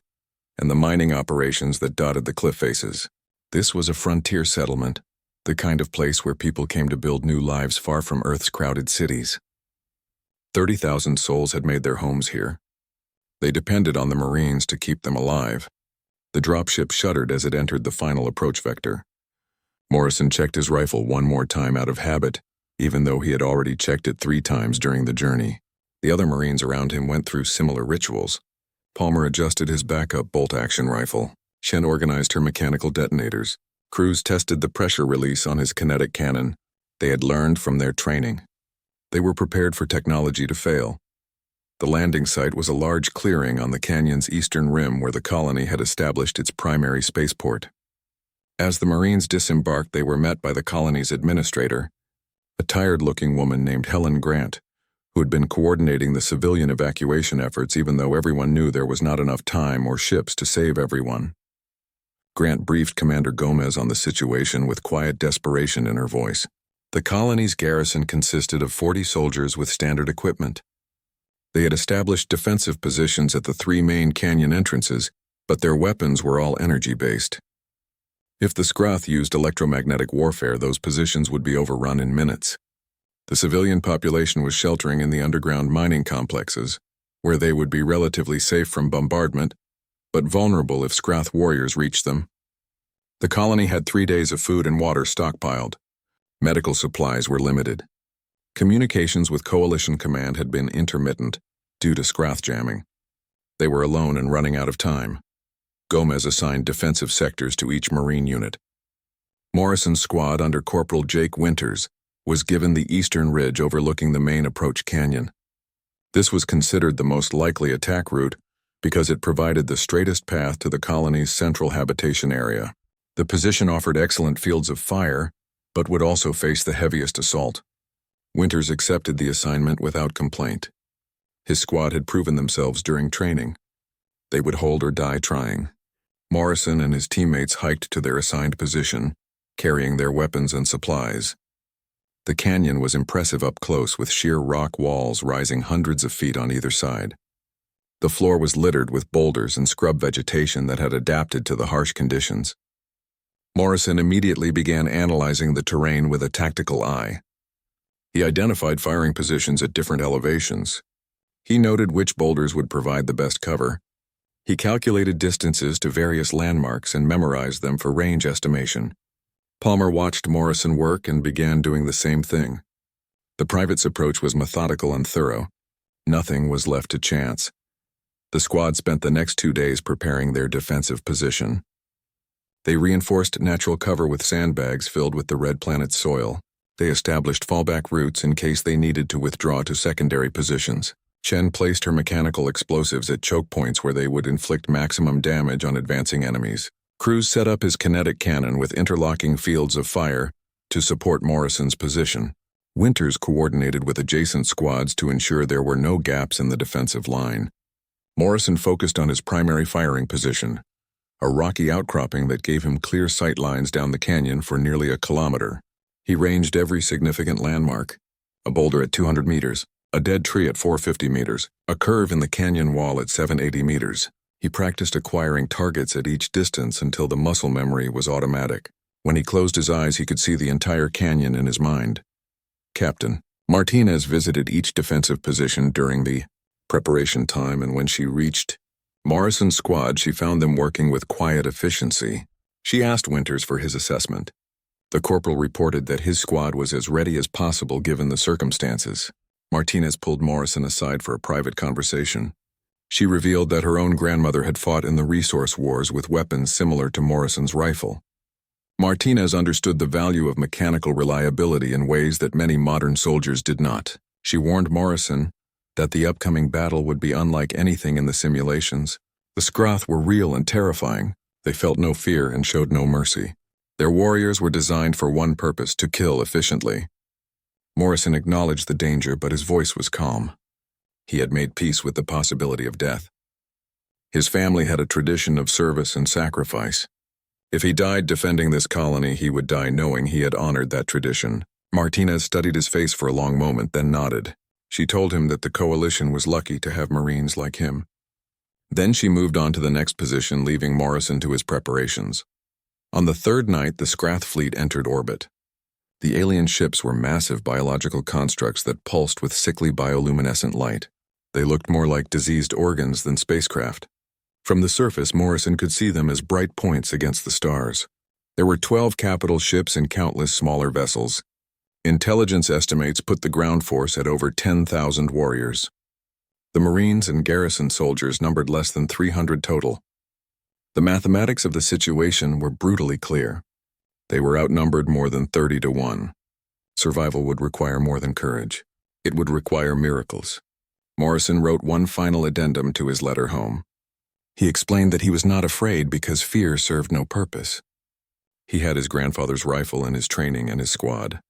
and the mining operations that dotted the cliff faces. This was a frontier settlement, the kind of place where people came to build new lives far from Earth's crowded cities. 30,000 souls had made their homes here. They depended on the Marines to keep them alive. The dropship shuddered as it entered the final approach vector. Morrison checked his rifle one more time out of habit, even though he had already checked it 3 times during the journey. The other Marines around him went through similar rituals. Palmer adjusted his backup bolt-action rifle. Chen organized her mechanical detonators. Cruz tested the pressure release on his kinetic cannon. They had learned from their training. They were prepared for technology to fail. The landing site was a large clearing on the canyon's eastern rim where the colony had established its primary spaceport. As the Marines disembarked, they were met by the colony's administrator, a tired-looking woman named Helen Grant, who had been coordinating the civilian evacuation efforts even though everyone knew there was not enough time or ships to save everyone. Grant briefed Commander Gomez on the situation with quiet desperation in her voice. The colony's garrison consisted of 40 soldiers with standard equipment. They had established defensive positions at the 3 main canyon entrances, but their weapons were all energy-based. If the Scroth used electromagnetic warfare, those positions would be overrun in minutes. The civilian population was sheltering in the underground mining complexes, where they would be relatively safe from bombardment, but vulnerable if Scroth warriors reached them. The colony had 3 days of food and water stockpiled. Medical supplies were limited. Communications with Coalition Command had been intermittent due to Scroth jamming. They were alone and running out of time. Gomez assigned defensive sectors to each Marine unit. Morrison's squad under Corporal Jake Winters was given the eastern ridge overlooking the main approach canyon. This was considered the most likely attack route because it provided the straightest path to the colony's central habitation area. The position offered excellent fields of fire, but would also face the heaviest assault. Winters accepted the assignment without complaint. His squad had proven themselves during training. They would hold or die trying. Morrison and his teammates hiked to their assigned position, carrying their weapons and supplies. The canyon was impressive up close with sheer rock walls rising hundreds of feet on either side. The floor was littered with boulders and scrub vegetation that had adapted to the harsh conditions. Morrison immediately began analyzing the terrain with a tactical eye. He identified firing positions at different elevations. He noted which boulders would provide the best cover. He calculated distances to various landmarks and memorized them for range estimation. Palmer watched Morrison work and began doing the same thing. The private's approach was methodical and thorough. Nothing was left to chance. The squad spent the next 2 days preparing their defensive position. They reinforced natural cover with sandbags filled with the Red Planet's soil. They established fallback routes in case they needed to withdraw to secondary positions. Chen placed her mechanical explosives at choke points where they would inflict maximum damage on advancing enemies. Cruz set up his kinetic cannon with interlocking fields of fire to support Morrison's position. Winters coordinated with adjacent squads to ensure there were no gaps in the defensive line. Morrison focused on his primary firing position, a rocky outcropping that gave him clear sight lines down the canyon for nearly a kilometer. He ranged every significant landmark: a boulder at 200 meters, a dead tree at 450 meters, a curve in the canyon wall at 780 meters. He practiced acquiring targets at each distance until the muscle memory was automatic. When he closed his eyes, he could see the entire canyon in his mind. Captain Martinez visited each defensive position during the preparation time, and when she reached Morrison's squad, she found them working with quiet efficiency. She asked Winters for his assessment. The corporal reported that his squad was as ready as possible given the circumstances. Martinez pulled Morrison aside for a private conversation. She revealed that her own grandmother had fought in the resource wars with weapons similar to Morrison's rifle. Martinez understood the value of mechanical reliability in ways that many modern soldiers did not. She warned Morrison that the upcoming battle would be unlike anything in the simulations. The Scroth were real and terrifying. They felt no fear and showed no mercy. Their warriors were designed for one purpose: to kill efficiently. Morrison acknowledged the danger, but his voice was calm. He had made peace with the possibility of death. His family had a tradition of service and sacrifice. If he died defending this colony, he would die knowing he had honored that tradition. Martinez studied his face for a long moment, then nodded. She told him that the coalition was lucky to have Marines like him. Then she moved on to the next position, leaving Morrison to his preparations. On the third night, the Scrath fleet entered orbit. The alien ships were massive biological constructs that pulsed with sickly bioluminescent light. They looked more like diseased organs than spacecraft. From the surface, Morrison could see them as bright points against the stars. There were 12 capital ships and countless smaller vessels. Intelligence estimates put the ground force at over 10,000 warriors. The Marines and garrison soldiers numbered less than 300 total. The mathematics of the situation were brutally clear. They were outnumbered more than 30 to 1. Survival would require more than courage. It would require miracles. Morrison wrote one final addendum to his letter home. He explained that he was not afraid because fear served no purpose. He had his grandfather's rifle and his training and his squad.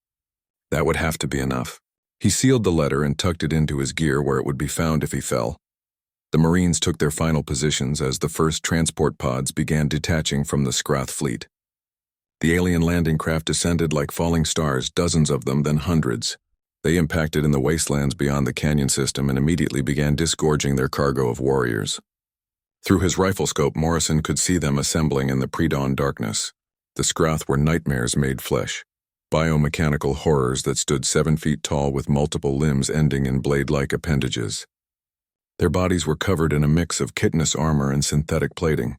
That would have to be enough. He sealed the letter and tucked it into his gear where it would be found if he fell. The Marines took their final positions as the first transport pods began detaching from the Scrath fleet. The alien landing craft descended like falling stars, dozens of them, then hundreds. They impacted in the wastelands beyond the canyon system and immediately began disgorging their cargo of warriors. Through his rifle scope, Morrison could see them assembling in the pre-dawn darkness. The Scrath were nightmares made flesh. Biomechanical horrors that stood 7 feet tall with multiple limbs ending in blade-like appendages. Their bodies were covered in a mix of chitinous armor and synthetic plating.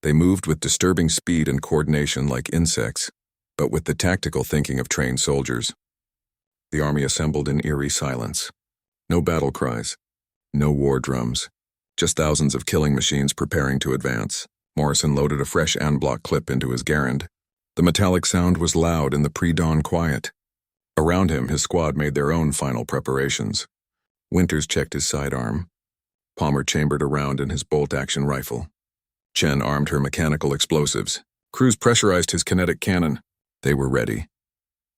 They moved with disturbing speed and coordination like insects, but with the tactical thinking of trained soldiers. The army assembled in eerie silence. No battle cries, no war drums, just thousands of killing machines preparing to advance. Morrison loaded a fresh en-bloc clip into his Garand. The metallic sound was loud in the pre-dawn quiet. Around him, his squad made their own final preparations. Winters checked his sidearm. Palmer chambered a round in his bolt-action rifle. Chen armed her mechanical explosives. Cruz pressurized his kinetic cannon. They were ready.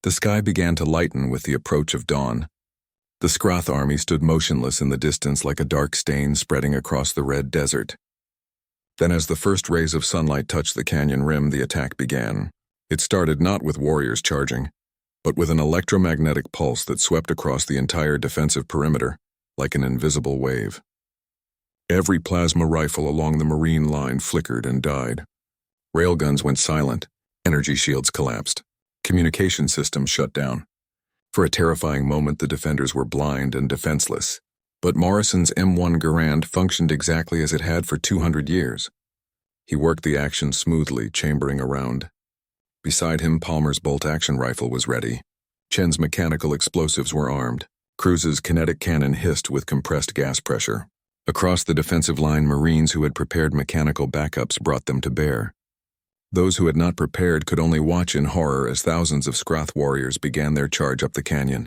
The sky began to lighten with the approach of dawn. The Scrath army stood motionless in the distance like a dark stain spreading across the red desert. Then as the first rays of sunlight touched the canyon rim, the attack began. It started not with warriors charging, but with an electromagnetic pulse that swept across the entire defensive perimeter like an invisible wave. Every plasma rifle along the Marine line flickered and died. Railguns went silent. Energy shields collapsed. Communication systems shut down. For a terrifying moment, the defenders were blind and defenseless. But Morrison's M1 Garand functioned exactly as it had for 200 years. He worked the action smoothly, chambering around. Beside him, Palmer's bolt-action rifle was ready. Chen's mechanical explosives were armed. Cruz's kinetic cannon hissed with compressed gas pressure. Across the defensive line, Marines who had prepared mechanical backups brought them to bear. Those who had not prepared could only watch in horror as thousands of Scrath warriors began their charge up the canyon.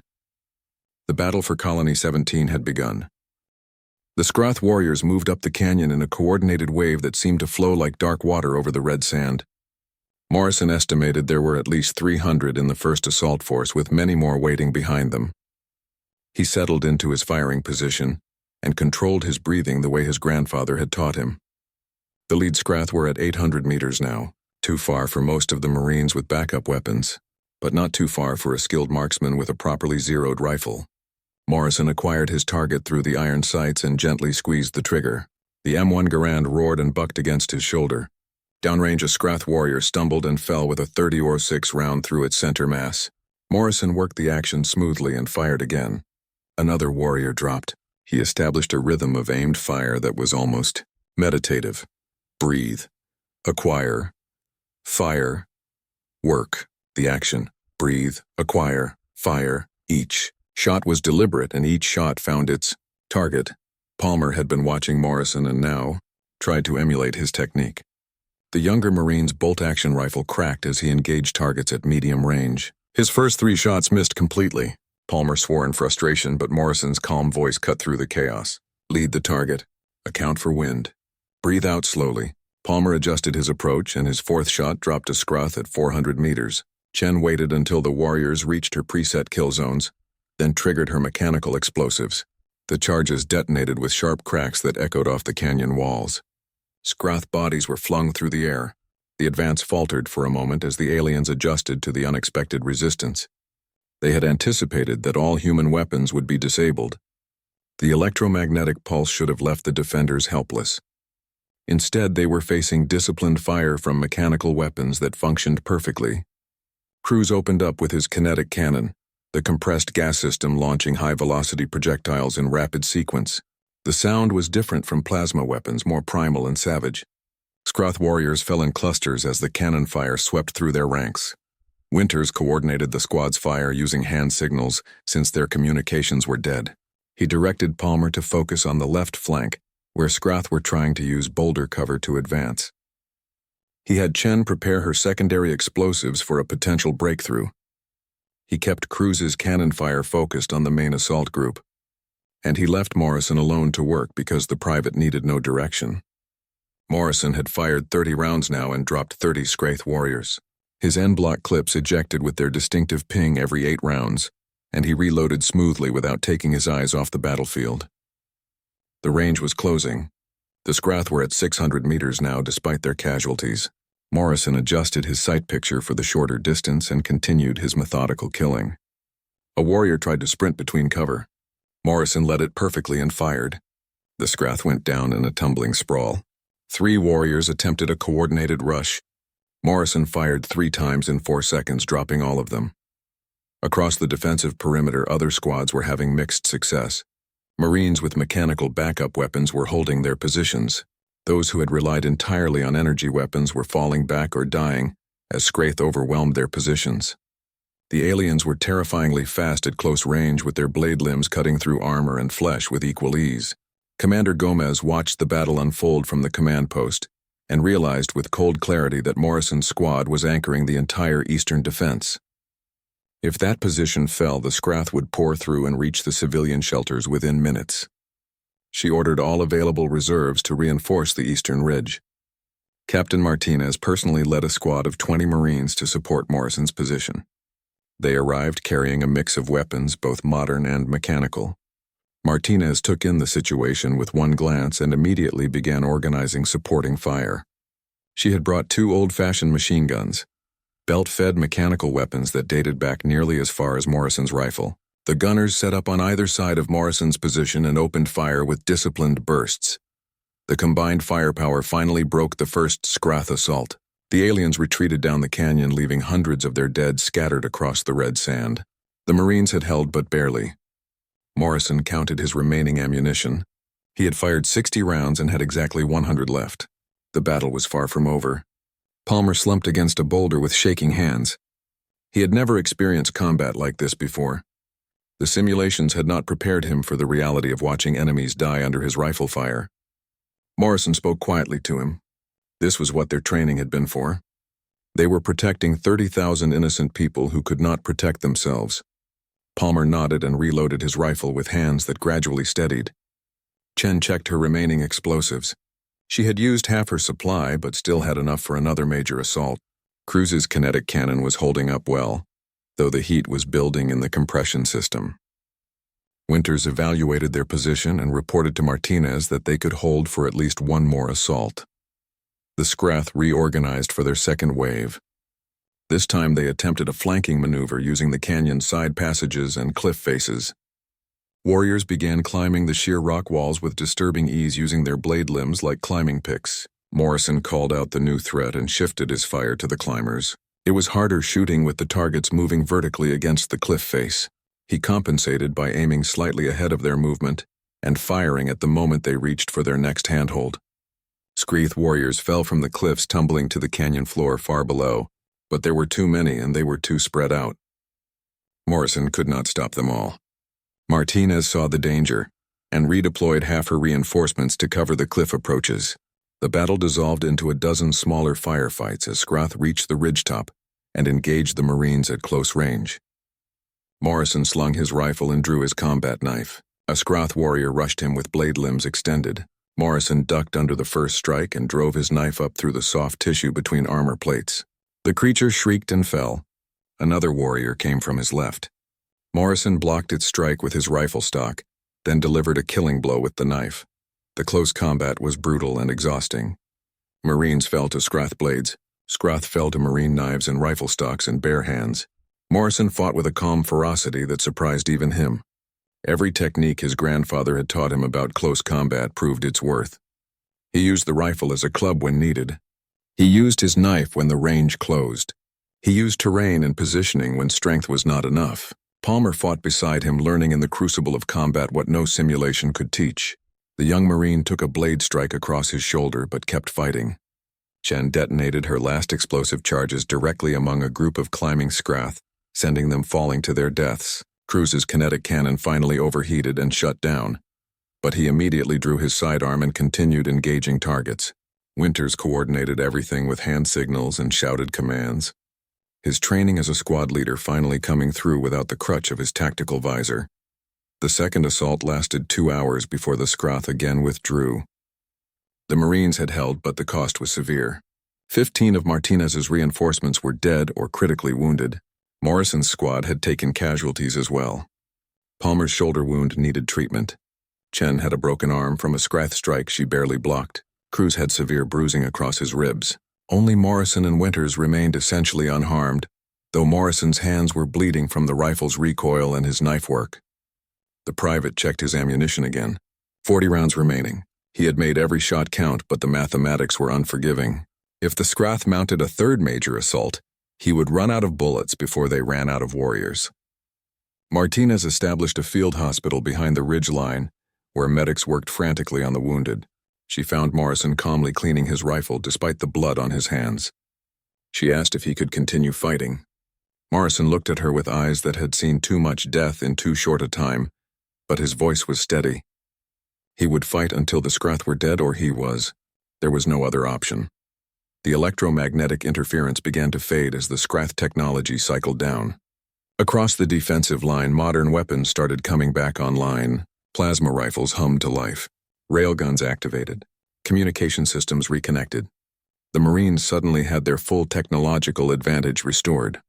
The battle for Colony 17 had begun. The Scrath warriors moved up the canyon in a coordinated wave that seemed to flow like dark water over the red sand. Morrison estimated there were at least 300 in the first assault force, with many more waiting behind them. He settled into his firing position and controlled his breathing the way his grandfather had taught him. The lead Scrath were at 800 meters now, too far for most of the Marines with backup weapons, but not too far for a skilled marksman with a properly zeroed rifle. Morrison acquired his target through the iron sights and gently squeezed the trigger. The M1 Garand roared and bucked against his shoulder. Downrange, a Scrath warrior stumbled and fell with a 30-06 round through its center mass. Morrison worked the action smoothly and fired again. Another warrior dropped. He established a rhythm of aimed fire that was almost meditative. Breathe. Acquire. Fire. Work. The action. Breathe. Acquire. Fire. Each shot was deliberate, and each shot found its target. Palmer had been watching Morrison and now tried to emulate his technique. The younger Marine's bolt-action rifle cracked as he engaged targets at medium range. His first 3 shots missed completely. Palmer swore in frustration, but Morrison's calm voice cut through the chaos. Lead the target. Account for wind. Breathe out slowly. Palmer adjusted his approach, and his 4th shot dropped a Scrath at 400 meters. Chen waited until the warriors reached her preset kill zones, then triggered her mechanical explosives. The charges detonated with sharp cracks that echoed off the canyon walls. Scrath bodies were flung through the air. The advance faltered for a moment as the aliens adjusted to the unexpected resistance. They had anticipated that all human weapons would be disabled. The electromagnetic pulse should have left the defenders helpless. Instead, they were facing disciplined fire from mechanical weapons that functioned perfectly. Cruz opened up with his kinetic cannon, the compressed gas system launching high-velocity projectiles in rapid sequence. The sound was different from plasma weapons, more primal and savage. Scroth warriors fell in clusters as the cannon fire swept through their ranks. Winters coordinated the squad's fire using hand signals since their communications were dead. He directed Palmer to focus on the left flank, where Scroth were trying to use boulder cover to advance. He had Chen prepare her secondary explosives for a potential breakthrough. He kept Cruz's cannon fire focused on the main assault group, and he left Morrison alone to work because the private needed no direction. Morrison had fired 30 rounds now and dropped 30 Scrath warriors. His en-bloc clips ejected with their distinctive ping every 8 rounds, and he reloaded smoothly without taking his eyes off the battlefield. The range was closing. The Scrath were at 600 meters now despite their casualties. Morrison adjusted his sight picture for the shorter distance and continued his methodical killing. A warrior tried to sprint between cover. Morrison led it perfectly and fired. The Scrath went down in a tumbling sprawl. 3 warriors attempted a coordinated rush. Morrison fired 3 times in 4 seconds, dropping all of them. Across the defensive perimeter, other squads were having mixed success. Marines with mechanical backup weapons were holding their positions. Those who had relied entirely on energy weapons were falling back or dying as Scrath overwhelmed their positions. The aliens were terrifyingly fast at close range, with their blade limbs cutting through armor and flesh with equal ease. Commander Gomez watched the battle unfold from the command post and realized with cold clarity that Morrison's squad was anchoring the entire eastern defense. If that position fell, the Scrath would pour through and reach the civilian shelters within minutes. She ordered all available reserves to reinforce the eastern ridge. Captain Martinez personally led a squad of 20 Marines to support Morrison's position. They arrived carrying a mix of weapons, both modern and mechanical. Martinez took in the situation with one glance and immediately began organizing supporting fire. She had brought 2 old-fashioned machine guns, belt-fed mechanical weapons that dated back nearly as far as Morrison's rifle. The gunners set up on either side of Morrison's position and opened fire with disciplined bursts. The combined firepower finally broke the first Scrath assault. The aliens retreated down the canyon, leaving hundreds of their dead scattered across the red sand. The Marines had held but barely. Morrison counted his remaining ammunition. He had fired 60 rounds and had exactly 100 left. The battle was far from over. Palmer slumped against a boulder with shaking hands. He had never experienced combat like this before. The simulations had not prepared him for the reality of watching enemies die under his rifle fire. Morrison spoke quietly to him. This was what their training had been for. They were protecting 30,000 innocent people who could not protect themselves. Palmer nodded and reloaded his rifle with hands that gradually steadied. Chen checked her remaining explosives. She had used half her supply, but still had enough for another major assault. Cruz's kinetic cannon was holding up well, though the heat was building in the compression system. Winters evaluated their position and reported to Martinez that they could hold for at least one more assault. The Scrath reorganized for their second wave. This time they attempted a flanking maneuver using the canyon's side passages and cliff faces. Warriors began climbing the sheer rock walls with disturbing ease, using their blade limbs like climbing picks. Morrison called out the new threat and shifted his fire to the climbers. It was harder shooting with the targets moving vertically against the cliff face. He compensated by aiming slightly ahead of their movement and firing at the moment they reached for their next handhold. Screeth warriors fell from the cliffs, tumbling to the canyon floor far below, but there were too many and they were too spread out. Morrison could not stop them all. Martinez saw the danger and redeployed half her reinforcements to cover the cliff approaches. The battle dissolved into a dozen smaller firefights as Scroth reached the ridgetop and engaged the Marines at close range. Morrison slung his rifle and drew his combat knife. A Scroth warrior rushed him with blade limbs extended. Morrison ducked under the first strike and drove his knife up through the soft tissue between armor plates. The creature shrieked and fell. Another warrior came from his left. Morrison blocked its strike with his rifle stock, then delivered a killing blow with the knife. The close combat was brutal and exhausting. Marines fell to Scroth blades. Scroth fell to Marine knives and rifle stocks in bare hands. Morrison fought with a calm ferocity that surprised even him. Every technique his grandfather had taught him about close combat proved its worth. He used the rifle as a club when needed. He used his knife when the range closed. He used terrain and positioning when strength was not enough. Palmer fought beside him, learning in the crucible of combat what no simulation could teach. The young Marine took a blade strike across his shoulder but kept fighting. Chen detonated her last explosive charges directly among a group of climbing Scrath, sending them falling to their deaths. Cruz's kinetic cannon finally overheated and shut down, but he immediately drew his sidearm and continued engaging targets. Winters coordinated everything with hand signals and shouted commands. His training as a squad leader finally coming through without the crutch of his tactical visor. The second assault lasted 2 hours before the Scrath again withdrew. The Marines had held, but the cost was severe. 15 of Martinez's reinforcements were dead or critically wounded. Morrison's squad had taken casualties as well. Palmer's shoulder wound needed treatment. Chen had a broken arm from a Scrath strike she barely blocked. Cruz had severe bruising across his ribs. Only Morrison and Winters remained essentially unharmed, though Morrison's hands were bleeding from the rifle's recoil and his knife work. The private checked his ammunition again. 40 rounds remaining. He had made every shot count, but the mathematics were unforgiving. If the Scrath mounted a third major assault, he would run out of bullets before they ran out of warriors. Martinez established a field hospital behind the ridge line, where medics worked frantically on the wounded. She found Morrison calmly cleaning his rifle despite the blood on his hands. She asked if he could continue fighting. Morrison looked at her with eyes that had seen too much death in too short a time, but his voice was steady. He would fight until the Scrath were dead or he was. There was no other option. The electromagnetic interference began to fade as the Scrath technology cycled down. Across the defensive line, modern weapons started coming back online. Plasma rifles hummed to life. Railguns activated. Communication systems reconnected. The Marines suddenly had their full technological advantage restored.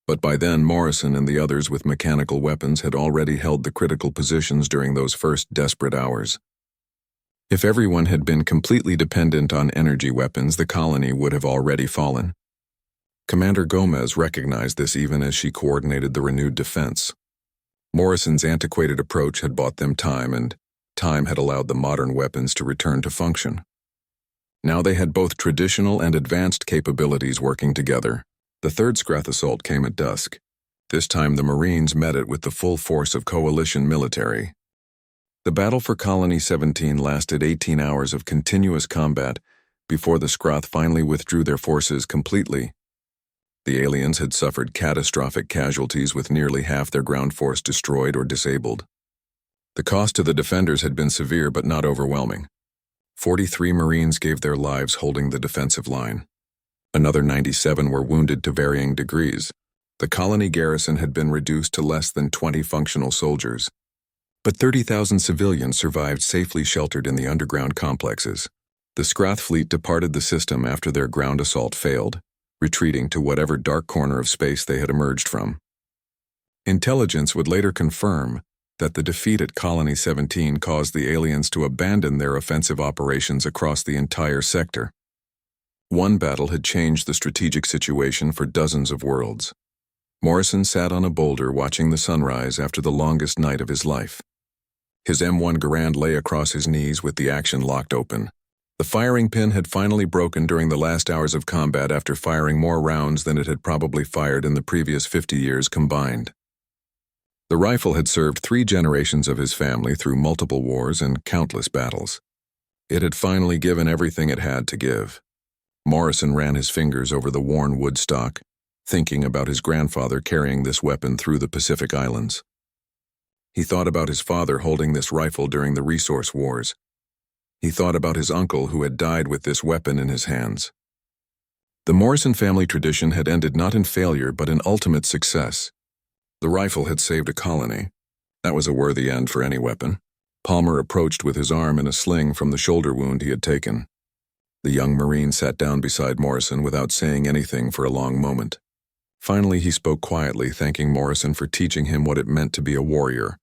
But by then, Morrison and the others with mechanical weapons had already held the critical positions during those first desperate hours. If everyone had been completely dependent on energy weapons, the colony would have already fallen. Commander Gomez recognized this even as she coordinated the renewed defense. Morrison's antiquated approach had bought them time, and time had allowed the modern weapons to return to function. Now they had both traditional and advanced capabilities working together. The third Scrath assault came at dusk. This time the Marines met it with the full force of coalition military. The battle for Colony 17 lasted 18 hours of continuous combat before the Scrath finally withdrew their forces completely. The aliens had suffered catastrophic casualties with nearly half their ground force destroyed or disabled. The cost to the defenders had been severe but not overwhelming. 43 Marines gave their lives holding the defensive line. Another 97 were wounded to varying degrees. The colony garrison had been reduced to less than 20 functional soldiers. But 30,000 civilians survived safely sheltered in the underground complexes. The Scrath fleet departed the system after their ground assault failed, retreating to whatever dark corner of space they had emerged from. Intelligence would later confirm that the defeat at Colony 17 caused the aliens to abandon their offensive operations across the entire sector. One battle had changed the strategic situation for dozens of worlds. Morrison sat on a boulder watching the sunrise after the longest night of his life. His M1 Garand lay across his knees with the action locked open. The firing pin had finally broken during the last hours of combat after firing more rounds than it had probably fired in the previous 50 years combined. The rifle had served 3 generations of his family through multiple wars and countless battles. It had finally given everything it had to give. Morrison ran his fingers over the worn wood stock, thinking about his grandfather carrying this weapon through the Pacific Islands. He thought about his father holding this rifle during the resource wars. He thought about his uncle who had died with this weapon in his hands. The Morrison family tradition had ended not in failure but in ultimate success. The rifle had saved a colony. That was a worthy end for any weapon. Palmer approached with his arm in a sling from the shoulder wound he had taken. The young Marine sat down beside Morrison without saying anything for a long moment. Finally, he spoke quietly, thanking Morrison for teaching him what it meant to be a warrior,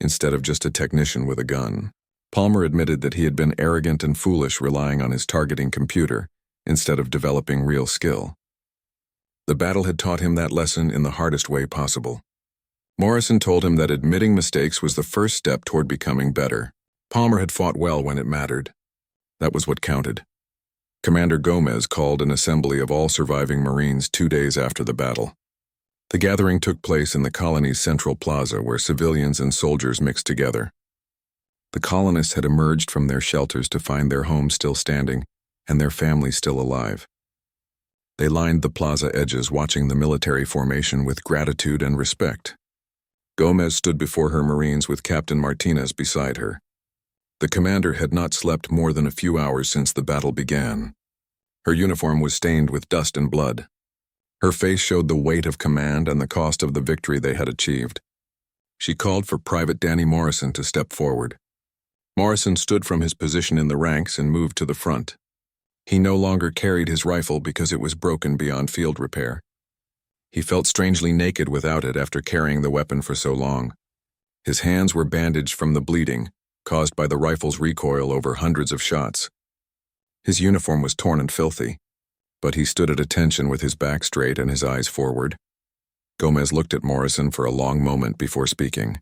instead of just a technician with a gun. Palmer admitted that he had been arrogant and foolish relying on his targeting computer, instead of developing real skill. The battle had taught him that lesson in the hardest way possible. Morrison told him that admitting mistakes was the first step toward becoming better. Palmer had fought well when it mattered. That was what counted. Commander Gomez called an assembly of all surviving Marines 2 days after the battle. The gathering took place in the colony's central plaza where civilians and soldiers mixed together. The colonists had emerged from their shelters to find their homes still standing and their families still alive. They lined the plaza edges, watching the military formation with gratitude and respect. Gomez stood before her Marines with Captain Martinez beside her. The commander had not slept more than a few hours since the battle began. Her uniform was stained with dust and blood. Her face showed the weight of command and the cost of the victory they had achieved. She called for Private Danny Morrison to step forward. Morrison stood from his position in the ranks and moved to the front. He no longer carried his rifle because it was broken beyond field repair. He felt strangely naked without it after carrying the weapon for so long. His hands were bandaged from the bleeding, caused by the rifle's recoil over hundreds of shots. His uniform was torn and filthy, but he stood at attention with his back straight and his eyes forward. Gomez looked at Morrison for a long moment before speaking.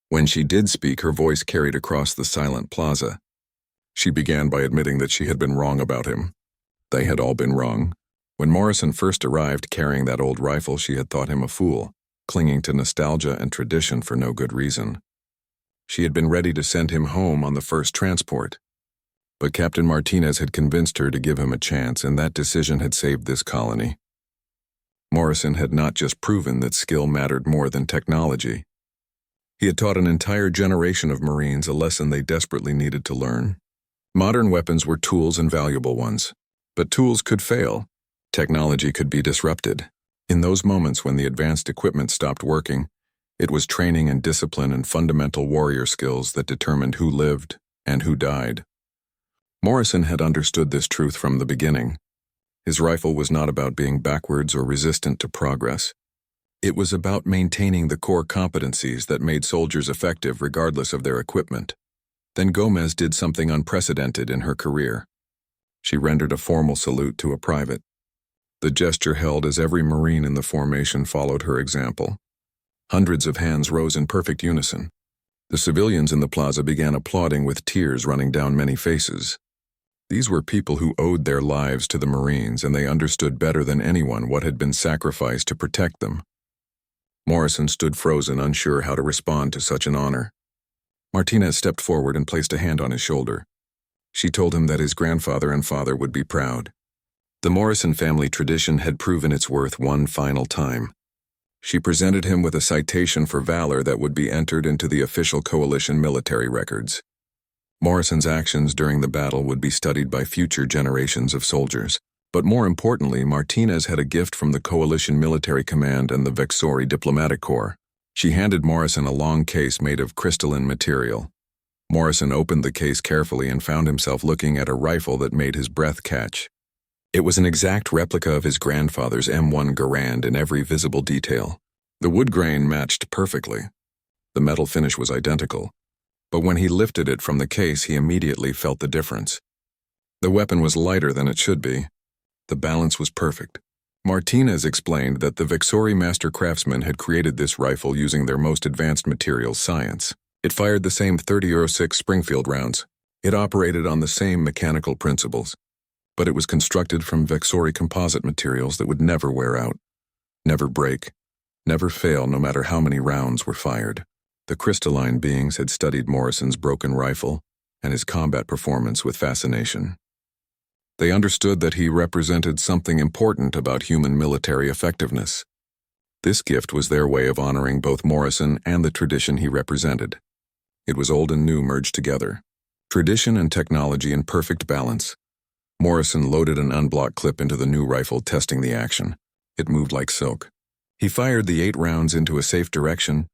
When she did speak, her voice carried across the silent plaza. She began by admitting that she had been wrong about him. They had all been wrong. When Morrison first arrived carrying that old rifle, she had thought him a fool, clinging to nostalgia and tradition for no good reason. She had been ready to send him home on the first transport. But Captain Martinez had convinced her to give him a chance, and that decision had saved this colony. Morrison had not just proven that skill mattered more than technology. He had taught an entire generation of Marines a lesson they desperately needed to learn. Modern weapons were tools and valuable ones, but tools could fail. Technology could be disrupted. In those moments when the advanced equipment stopped working, it was training and discipline and fundamental warrior skills that determined who lived and who died. Morrison had understood this truth from the beginning. His rifle was not about being backwards or resistant to progress. It was about maintaining the core competencies that made soldiers effective regardless of their equipment. Then Gomez did something unprecedented in her career. She rendered a formal salute to a private. The gesture held as every Marine in the formation followed her example. Hundreds of hands rose in perfect unison. The civilians in the plaza began applauding with tears running down many faces. These were people who owed their lives to the Marines, and they understood better than anyone what had been sacrificed to protect them. Morrison stood frozen, unsure how to respond to such an honor. Martinez stepped forward and placed a hand on his shoulder. She told him that his grandfather and father would be proud. The Morrison family tradition had proven its worth one final time. She presented him with a citation for valor that would be entered into the official coalition military records. Morrison's actions during the battle would be studied by future generations of soldiers. But more importantly, Martinez had a gift from the Coalition Military Command and the WWII Diplomatic Corps. She handed Morrison a long case made of crystalline material. Morrison opened the case carefully and found himself looking at a rifle that made his breath catch. It was an exact replica of his grandfather's M1 Garand in every visible detail. The wood grain matched perfectly. The metal finish was identical. But when he lifted it from the case, he immediately felt the difference. The weapon was lighter than it should be. The balance was perfect. Martinez explained that the WWII master craftsmen had created this rifle using their most advanced materials science. It fired the same .30-06 Springfield rounds. It operated on the same mechanical principles. But it was constructed from WWII composite materials that would never wear out, never break, never fail no matter how many rounds were fired. The crystalline beings had studied Morrison's broken rifle and his combat performance with fascination. They understood that he represented something important about human military effectiveness. This gift was their way of honoring both Morrison and the tradition he represented. It was old and new merged together. Tradition and technology in perfect balance. Morrison loaded an unblocked clip into the new rifle, testing the action. It moved like silk. He fired the 8 rounds into a safe direction,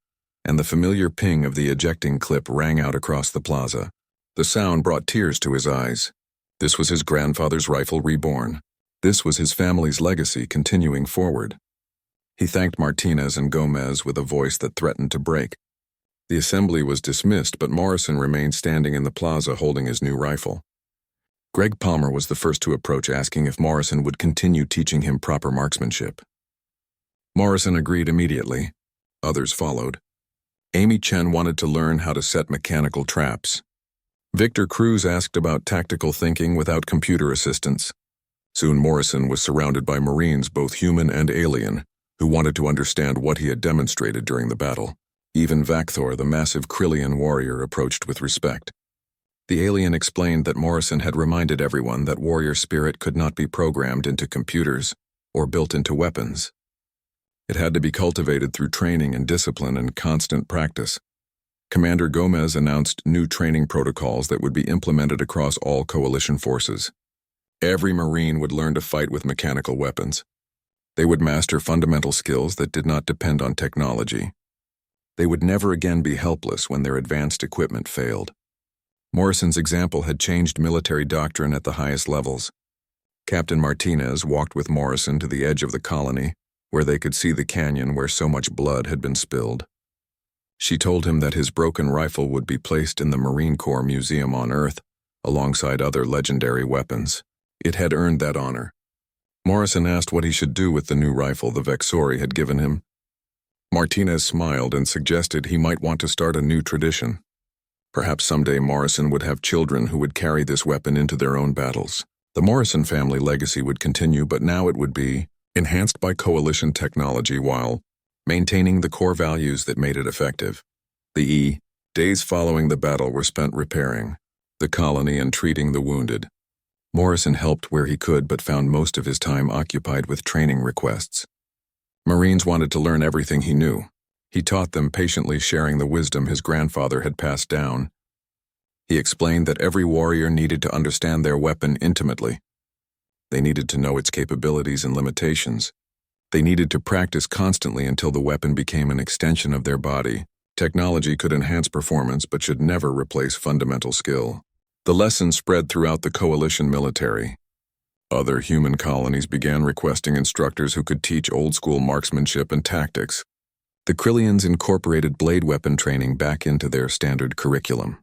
and the familiar ping of the ejecting clip rang out across the plaza. The sound brought tears to his eyes. This was his grandfather's rifle reborn. This was his family's legacy continuing forward. He thanked Martinez and Gomez with a voice that threatened to break. The assembly was dismissed, but Morrison remained standing in the plaza holding his new rifle. Greg Palmer was the first to approach, asking if Morrison would continue teaching him proper marksmanship. Morrison agreed immediately. Others followed. Amy Chen wanted to learn how to set mechanical traps. Victor Cruz asked about tactical thinking without computer assistance. Soon Morrison was surrounded by Marines, both human and alien, who wanted to understand what he had demonstrated during the battle. Even Vakthor, the massive Krillian warrior, approached with respect. The alien explained that Morrison had reminded everyone that warrior spirit could not be programmed into computers or built into weapons. It had to be cultivated through training and discipline and constant practice. Commander Gomez announced new training protocols that would be implemented across all coalition forces. Every Marine would learn to fight with mechanical weapons. They would master fundamental skills that did not depend on technology. They would never again be helpless when their advanced equipment failed. Morrison's example had changed military doctrine at the highest levels. Captain Martinez walked with Morrison to the edge of the colony, where they could see the canyon where so much blood had been spilled. She told him that his broken rifle would be placed in the Marine Corps Museum on Earth, alongside other legendary weapons. It had earned that honor. Morrison asked what he should do with the new rifle the Vexori had given him. Martinez smiled and suggested he might want to start a new tradition. Perhaps someday Morrison would have children who would carry this weapon into their own battles. The Morrison family legacy would continue, but now it would be enhanced by coalition technology while maintaining the core values that made it effective. The days following the battle were spent repairing the colony and treating the wounded. Morrison helped where he could, but found most of his time occupied with training requests. Marines wanted to learn everything he knew. He taught them, patiently sharing the wisdom his grandfather had passed down. He explained that every warrior needed to understand their weapon intimately. They needed to know its capabilities and limitations. They needed to practice constantly until the weapon became an extension of their body. Technology could enhance performance but should never replace fundamental skill. The lesson spread throughout the coalition military. Other human colonies began requesting instructors who could teach old-school marksmanship and tactics. The Krillians incorporated blade weapon training back into their standard curriculum.